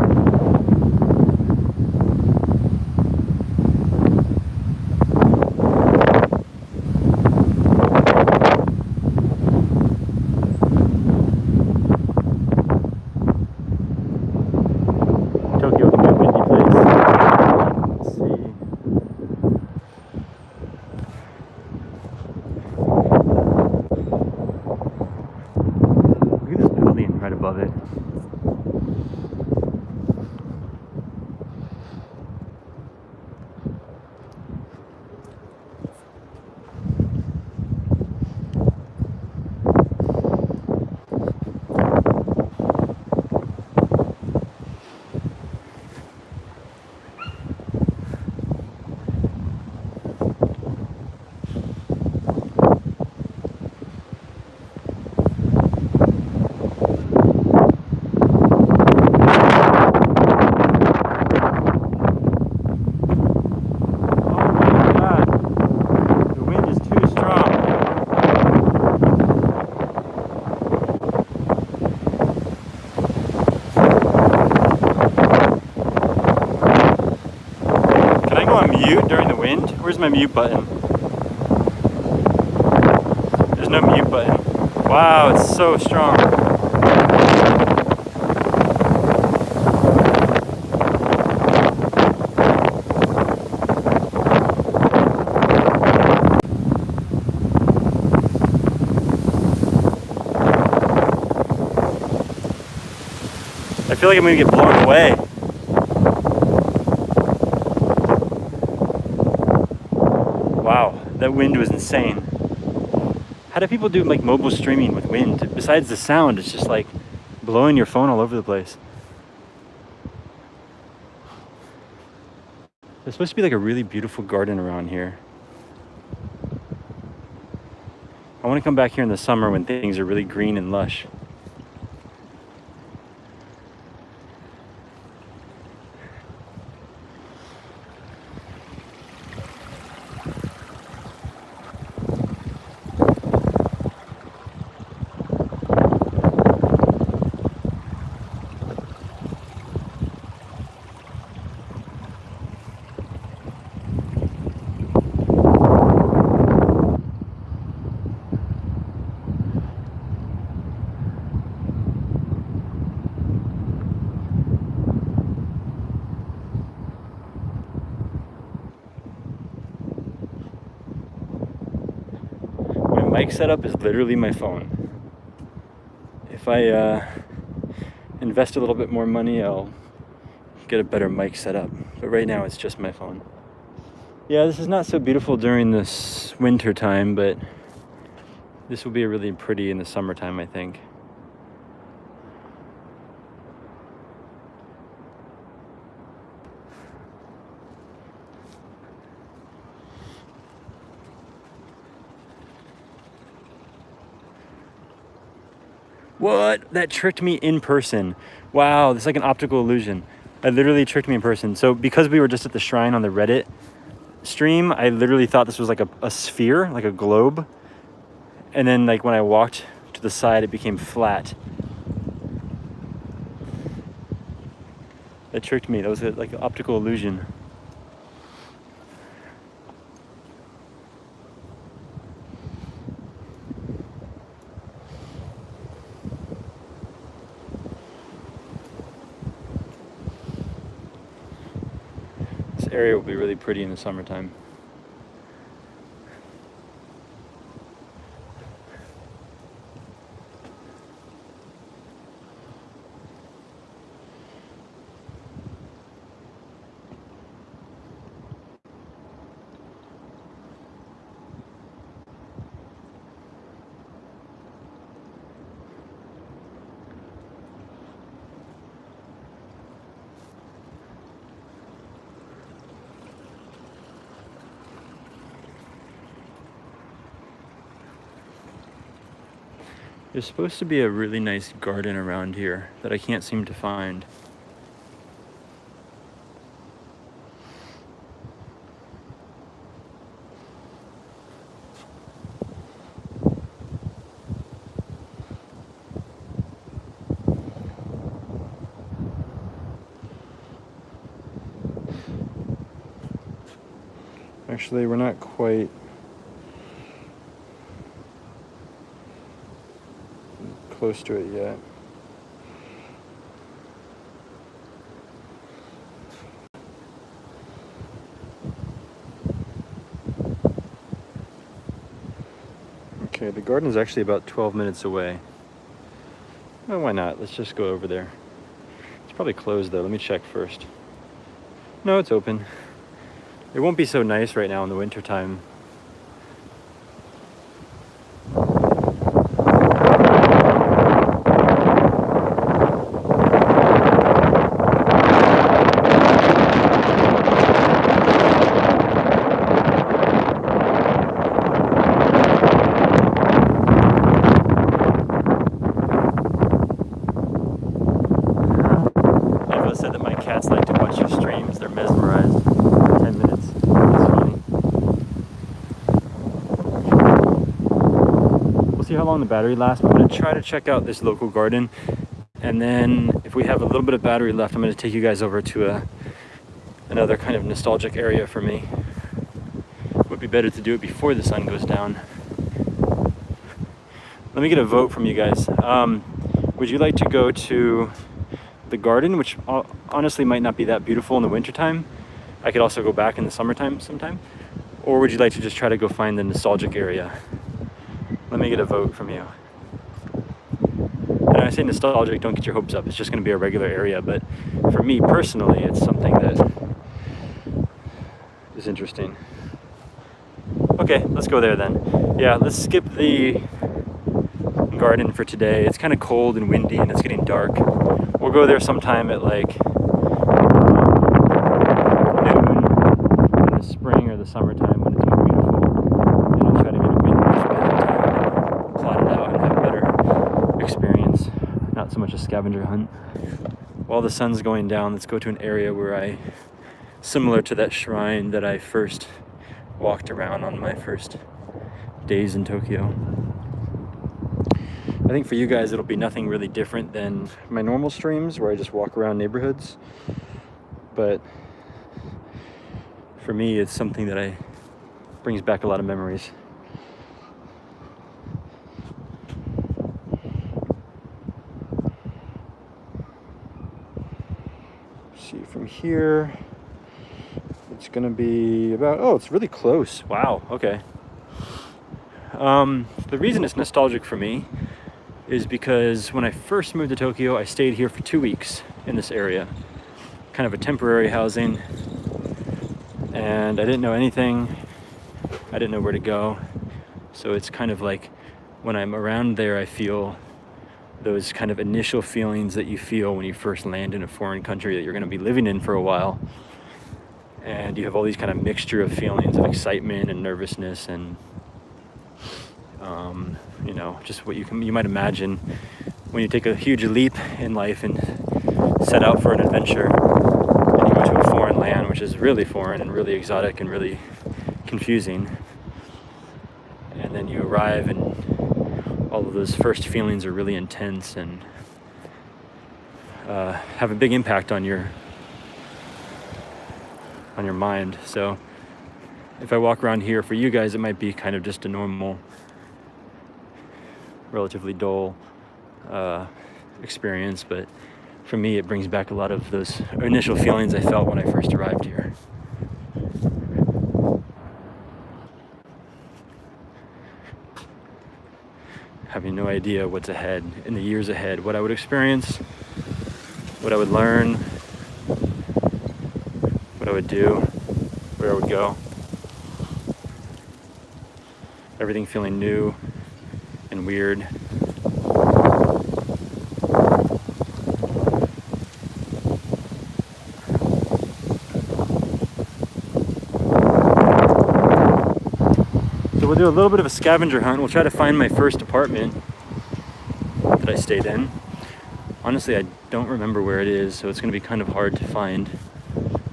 Above it. Where's my mute button? There's no mute button. Wow, it's so strong. I feel like I'm gonna get blown away. Wow, that wind was insane. How do people do like mobile streaming with wind? Besides the sound, it's just like blowing your phone all over the place. There's supposed to be like a really beautiful garden around here. I want to come back here in the summer when things are really green and lush. Mic setup is literally my phone. If I invest a little bit more money, I'll get a better mic setup. But right now it's just my phone. Yeah, this is not so beautiful during this winter time, but this will be really pretty in the summertime, I think. What? That tricked me in person. Wow, this is like an optical illusion. It literally tricked me in person. So because we were just at the shrine on the Reddit stream, I literally thought this was like a sphere, like a globe. And then like when I walked to the side, it became flat. That tricked me. That was like an optical illusion. This area will be really pretty in the summertime. There's supposed to be a really nice garden around here that I can't seem to find. Actually, we're not quite close to it yet. Okay, the garden is actually about 12 minutes away. Well, why not? Let's just go over there. It's probably closed though. Let me check first. No, it's open. It won't be so nice right now in the winter time. Said that my cats like to watch your streams. They're mesmerized for 10 minutes. That's funny. We'll see how long the battery lasts. I'm going to try to check out this local garden, and then if we have a little bit of battery left, I'm going to take you guys over to another kind of nostalgic area for me. It would be better to do it before the sun goes down. Let me get a vote from you guys. Would you like to go to the garden, which honestly might not be that beautiful in the wintertime? I could also go back in the summertime sometime. Or would you like to just try to go find the nostalgic area? Let me get a vote from you. And when I say nostalgic, don't get your hopes up. It's just going to be a regular area, but for me personally, it's something that is interesting. Okay, let's go there then. Yeah, let's skip the garden for today. It's kind of cold and windy and it's getting dark. We'll go there sometime at like noon in the spring or the summertime when it's more beautiful. And I'll try to get a wind brush by that time, plot it out and have a better experience. Not so much a scavenger hunt. While the sun's going down, let's go to an area where similar to that shrine that I first walked around on my first days in Tokyo. I think for you guys it'll be nothing really different than my normal streams where I just walk around neighborhoods, but for me it's something that brings back a lot of memories. See, from here it's gonna be about, oh, it's really close. Wow, okay. The reason it's nostalgic for me is because when I first moved to Tokyo, I stayed here for 2 weeks in this area, kind of a temporary housing, and I didn't know anything. I didn't know where to go. So it's kind of like when I'm around there, I feel those kind of initial feelings that you feel when you first land in a foreign country that you're going to be living in for a while. And you have all these kind of mixture of feelings of excitement and nervousness and you know, just what you might imagine when you take a huge leap in life and set out for an adventure and you go to a foreign land, which is really foreign and really exotic and really confusing. And then you arrive and all of those first feelings are really intense and have a big impact on your on your mind. So if I walk around here, for you guys, it might be kind of just a normal, relatively dull experience, but for me, it brings back a lot of those initial feelings I felt when I first arrived here. Having no idea what's ahead, in the years ahead, what I would experience, what I would learn, what I would do, where I would go. Everything feeling new and weird. So we'll do a little bit of a scavenger hunt. We'll try to find my first apartment that I stayed in. Honestly, I don't remember where it is, so it's going to be kind of hard to find.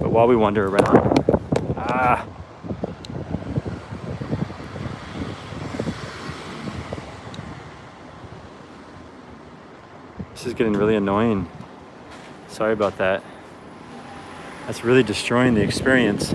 But while we wander around, this is getting really annoying. Sorry about that. That's really destroying the experience.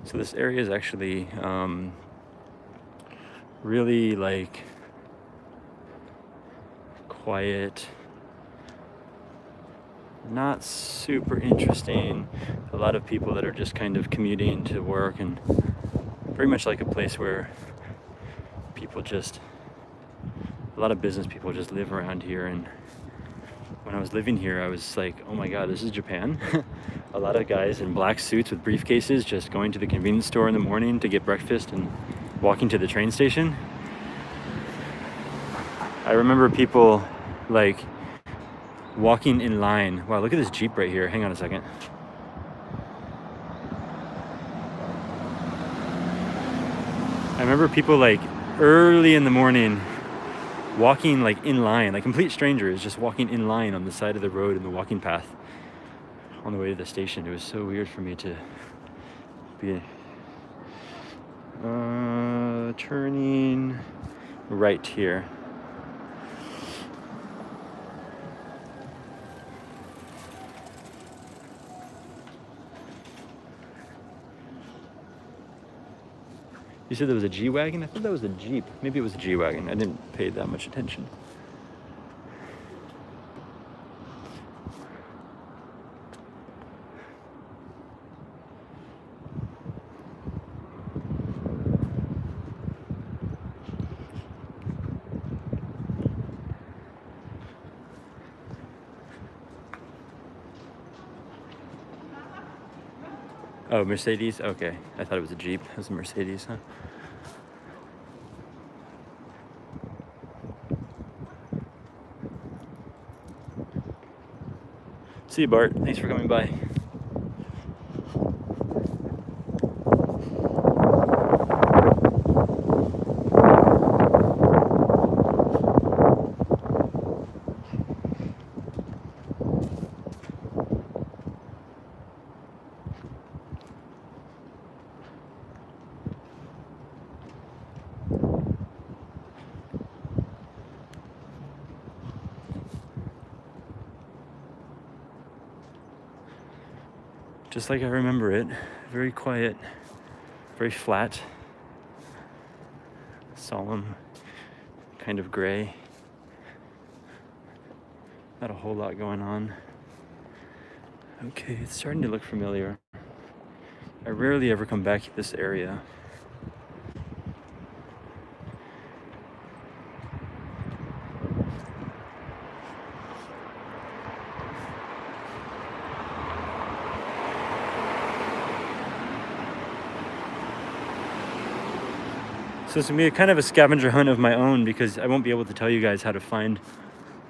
So this area is actually really like quiet, not super interesting. A lot of people that are just kind of commuting to work, and very much like a place where people just, a lot of business people just live around here. And when I was living here, I was like, oh my God, this is Japan. A lot of guys in black suits with briefcases just going to the convenience store in the morning to get breakfast and walking to the train station. I remember people like walking in line. Wow, look at this Jeep right here. Hang on a second. I remember people like early in the morning walking like in line, like complete strangers just walking in line on the side of the road in the walking path on the way to the station. It was so weird for me to be turning right here. You said there was a G-Wagon? I thought that was a Jeep. Maybe it was a G-Wagon. I didn't pay that much attention. Oh, Mercedes? Okay. I thought it was a Jeep. It was a Mercedes, huh? See you, Bart. Thanks for coming by. Just like I remember it, very quiet, very flat, solemn, kind of gray. Not a whole lot going on. Okay, it's starting to look familiar. I rarely ever come back to this area. So it's gonna be kind of a scavenger hunt of my own, because I won't be able to tell you guys how to find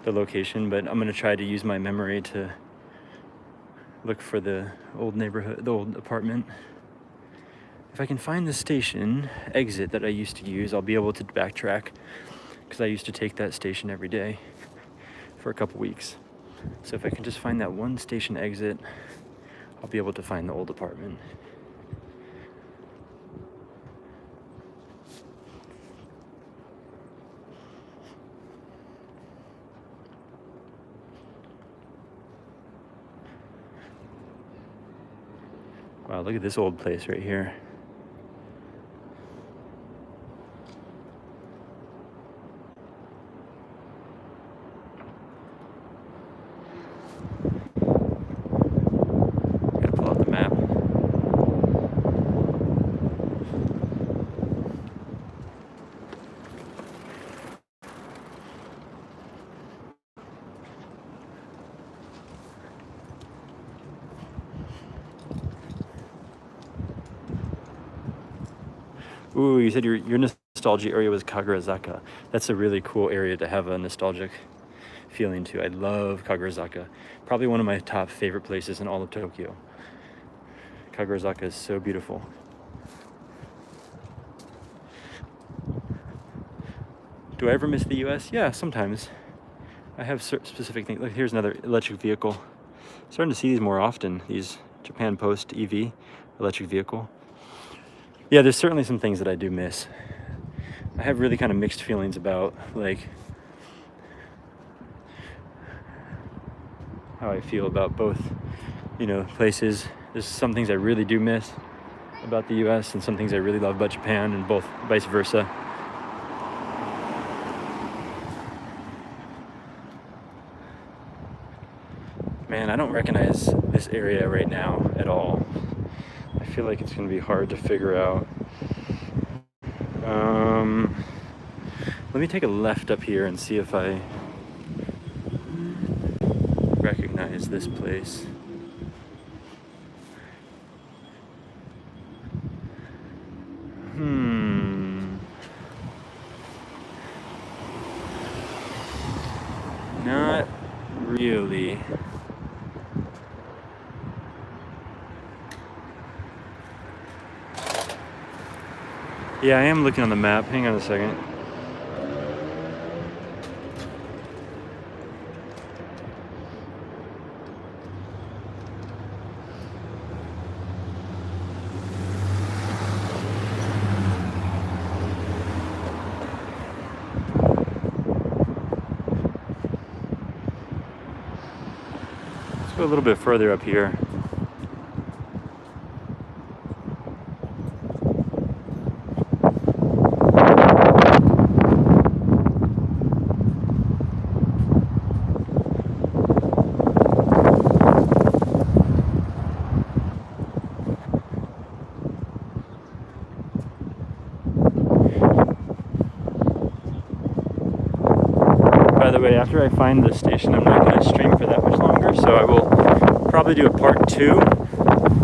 the location, but I'm gonna try to use my memory to look for the old neighborhood, the old apartment. If I can find the station exit that I used to use, I'll be able to backtrack, because I used to take that station every day for a couple weeks. So if I can just find that one station exit, I'll be able to find the old apartment. Wow, look at this old place right here. Gotta pull out the map. Ooh, you said your nostalgia area was Kagurasaka. That's a really cool area to have a nostalgic feeling to. I love Kagurasaka. Probably one of my top favorite places in all of Tokyo. Kagurasaka is so beautiful. Do I ever miss the US? Yeah, sometimes. I have specific things. Look, here's another electric vehicle. Starting to see these more often, these Japan Post EV electric vehicle. Yeah, there's certainly some things that I do miss. I have really kind of mixed feelings about like how I feel about both, places. There's some things I really do miss about the US and some things I really love about Japan, and both vice versa. Man, I don't recognize this area right now at all. I feel like it's going to be hard to figure out. Let me take a left up here and see if I recognize this place. Not really. Yeah, I am looking on the map. Hang on a second. Let's go a little bit further up here. By the way, after I find the station, I'm not going to stream for that much longer, so I will probably do a part 2.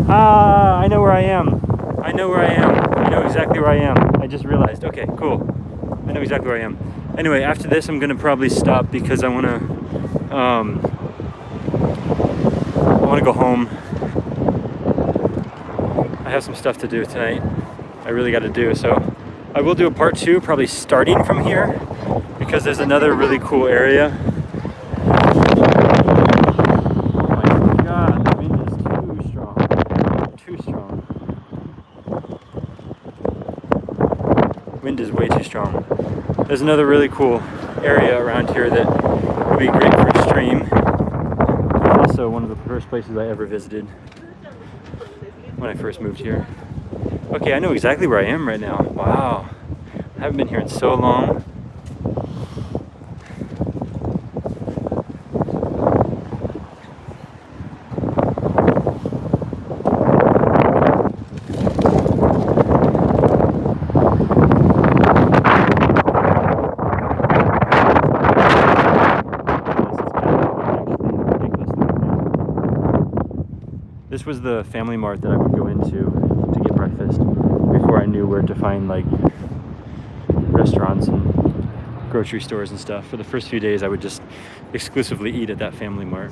I know where I am. I know exactly where I am. I just realized. Okay, cool. I know exactly where I am. Anyway, after this, I'm going to probably stop because I want to go home. I have some stuff to do tonight. I really got to do, so I will do a part 2, probably starting from here, because there's another really cool area. Oh my god, the wind is too strong. Too strong. Wind is way too strong. There's another really cool area around here that would be great for a stream. Also one of the first places I ever visited when I first moved here. Okay, I know exactly where I am right now. Wow. I haven't been here in so long. This was the family mart that I would go into to get breakfast before I knew where to find like restaurants and grocery stores and stuff. For the first few days, I would just exclusively eat at that family mart.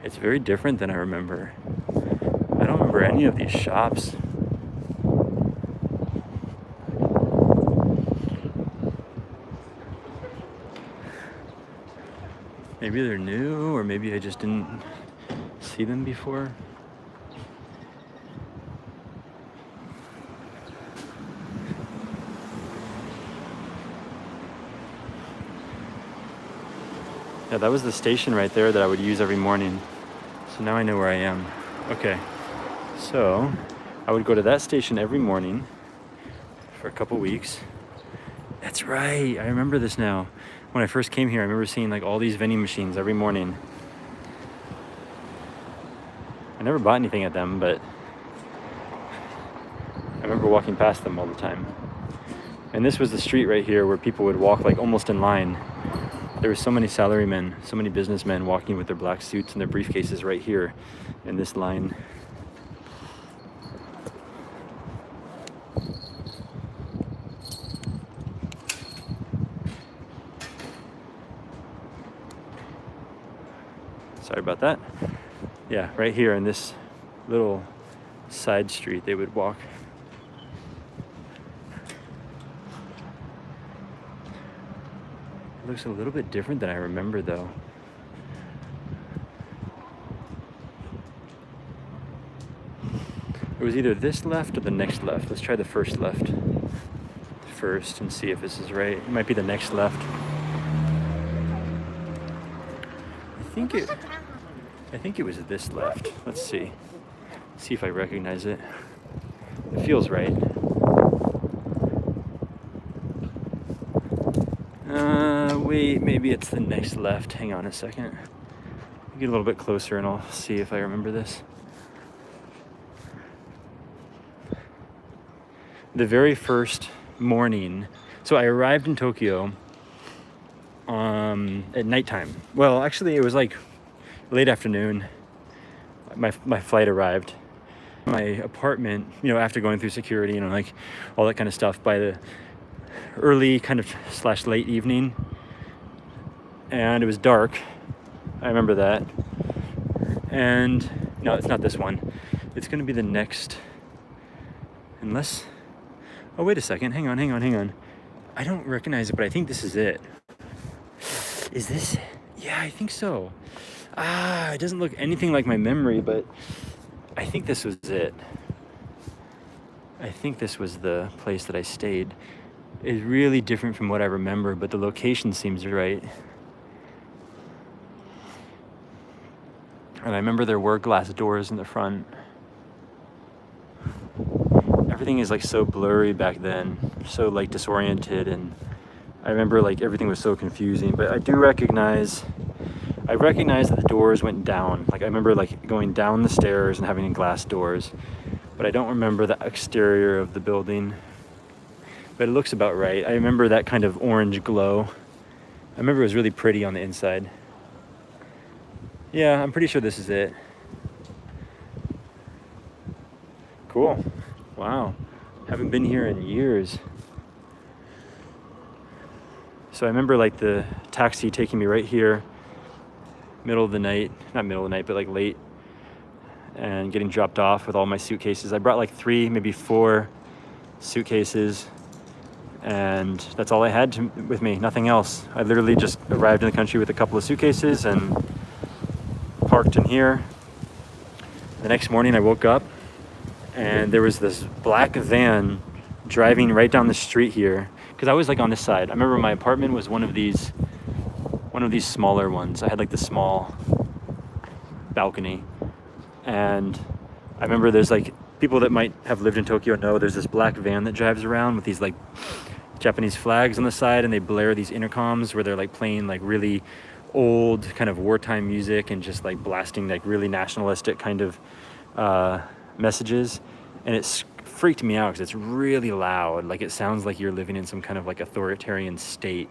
It's very different than I remember. I don't remember any of these shops. Maybe they're new, or maybe I just didn't see them before. Yeah, that was the station right there that I would use every morning. So now I know where I am. Okay, so I would go to that station every morning for a couple weeks. That's right, I remember this now. When I first came here, I remember seeing like all these vending machines every morning. I never bought anything at them, but I remember walking past them all the time. And this was the street right here where people would walk like almost in line. There were so many salarymen, so many businessmen walking with their black suits and their briefcases right here in this line. Sorry about that. Yeah, right here in this little side street they would walk. Looks a little bit different than I remember though. It was either this left or the next left. Let's try the first left first and see if this is right. It might be the next left. I think it was this left. Let's see. See if I recognize it. It feels right. Wait, maybe it's the next left. Hang on a second. Get a little bit closer and I'll see if I remember this. The very first morning, so I arrived in Tokyo at nighttime. Well, actually it was like late afternoon. My flight arrived. My apartment, after going through security, like all that kind of stuff, by the early kind of / late evening, and it was dark. I remember that. And no, it's not this one. It's going to be the next, unless, oh, wait a second. Hang on. I don't recognize it, but I think this is it. Is this? Yeah, I think so. It doesn't look anything like my memory, but I think this was it. I think this was the place that I stayed. It's really different from what I remember, but the location seems right. And I remember there were glass doors in the front. Everything is like so blurry back then, so like disoriented, and I remember like everything was so confusing, but I recognize that the doors went down. Like I remember like going down the stairs and having glass doors, but I don't remember the exterior of the building. But it looks about right. I remember that kind of orange glow. I remember it was really pretty on the inside. Yeah, I'm pretty sure this is it. Cool. Wow. Haven't been here in years. So I remember like the taxi taking me right here, middle of the night, not middle of the night, but like late, and getting dropped off with all my suitcases. I brought like 3, maybe 4 suitcases, and that's all I had with me, nothing else. I literally just arrived in the country with a couple of suitcases and parked in here. The next morning I woke up and there was this black van driving right down the street here, because I was like on this side. I remember my apartment was one of these one of these smaller ones. I had like the small balcony, and I remember there's like people that might have lived in Tokyo know there's this black van that drives around with these like Japanese flags on the side, and they blare these intercoms where they're like playing like really old kind of wartime music and just like blasting like really nationalistic kind of messages. And it's freaked me out because it's really loud. Like it sounds like you're living in some kind of like authoritarian state.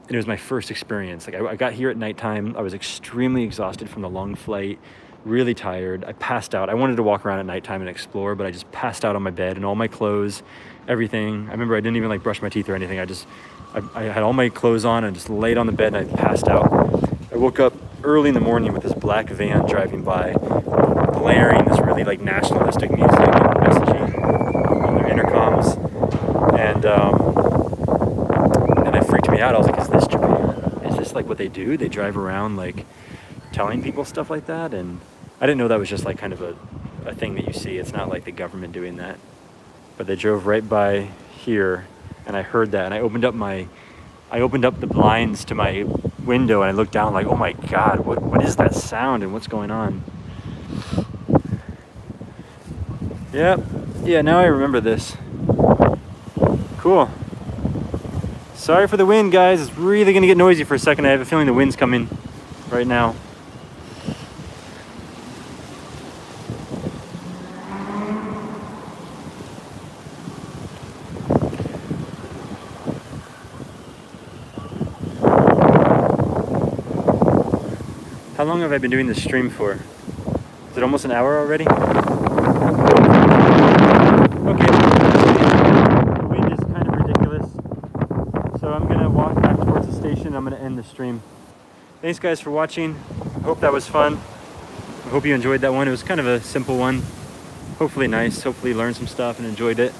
And it was my first experience. Like I got here at nighttime. I was extremely exhausted from the long flight, really tired. I passed out. I wanted to walk around at nighttime and explore, but I just passed out on my bed, and all my clothes, everything. I remember I didn't even like brush my teeth or anything. I had all my clothes on and just laid on the bed, and I passed out. I woke up early in the morning with this black van driving by, blaring this really like nationalistic music and messaging on their intercoms, and it freaked me out. I was like, is this Japan? Is this like what they do? They drive around like telling people stuff like that? And I didn't know that was just like kind of a thing that you see. It's not like the government doing that. But they drove right by here, and I heard that, and I opened up the blinds to my window, and I looked down like, oh my God, what is that sound and what's going on? Yep. Yeah, now I remember this. Cool. Sorry for the wind, guys. It's really gonna get noisy for a second. I have a feeling the wind's coming right now. How long have I been doing this stream for? Is it almost an hour already? Okay. The wind is kind of ridiculous. So I'm gonna walk back towards the station. I'm gonna end the stream. Thanks guys for watching. I hope that was fun. I hope you enjoyed that one. It was kind of a simple one. Hopefully nice. Hopefully you learned some stuff and enjoyed it.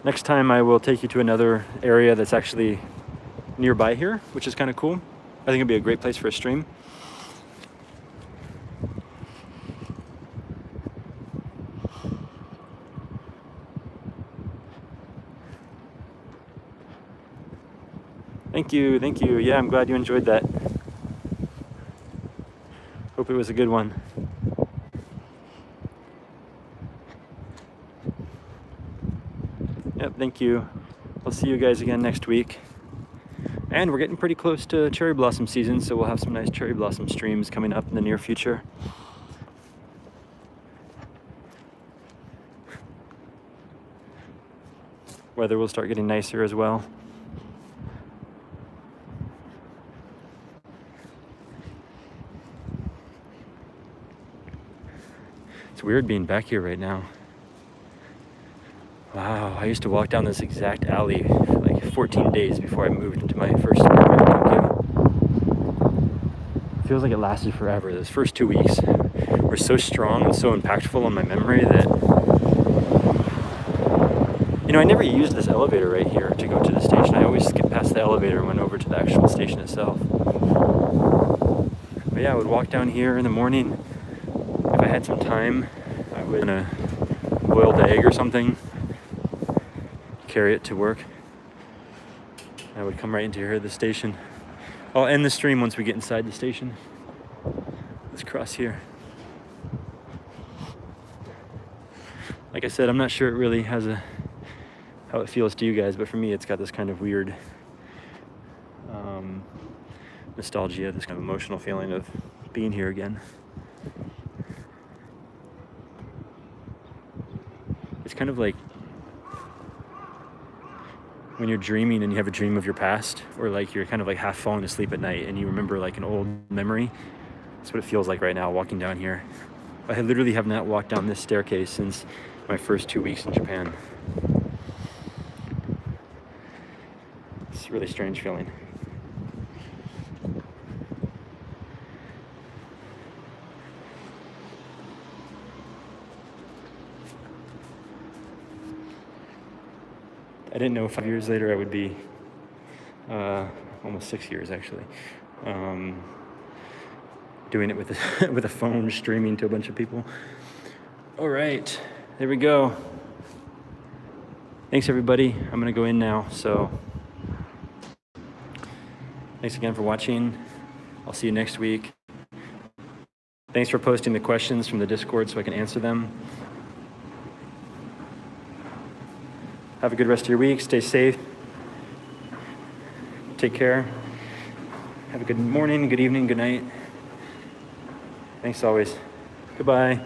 Next time I will take you to another area that's actually nearby here, which is kind of cool. I think it'd be a great place for a stream. Thank you, thank you. Yeah, I'm glad you enjoyed that. Hope it was a good one. Yep, thank you. I'll see you guys again next week. And we're getting pretty close to cherry blossom season, so we'll have some nice cherry blossom streams coming up in the near future. Weather will start getting nicer as well. It's weird being back here right now. Wow, I used to walk down this exact alley for like 14 days before I moved into my first apartment in Tokyo. It feels like it lasted forever. Those first 2 weeks were so strong and so impactful on my memory that, you know, I never used this elevator right here to go to the station. I always skipped past the elevator and went over to the actual station itself. But yeah, I would walk down here in the morning. If I had some time, I would boil the egg or something, carry it to work. I would come right into here at the station. I'll end the stream once we get inside the station. Let's cross here. Like I said, I'm not sure it really has how it feels to you guys, but for me it's got this kind of weird nostalgia, this kind of emotional feeling of being here again. It's kind of like when you're dreaming and you have a dream of your past, or like you're kind of like half falling asleep at night and you remember like an old memory. That's what it feels like right now walking down here. I literally have not walked down this staircase since my first 2 weeks in Japan. It's a really strange feeling. I didn't know 5 years later I would be, almost 6 years actually, doing it with a, with a phone, streaming to a bunch of people. All right, There we go. Thanks, everybody. I'm going to go in now. So thanks again for watching. I'll see you next week. Thanks for posting the questions from the Discord so I can answer them. Have a good rest of your week. Stay safe. Take care. Have a good morning, good evening, good night. Thanks always. Goodbye.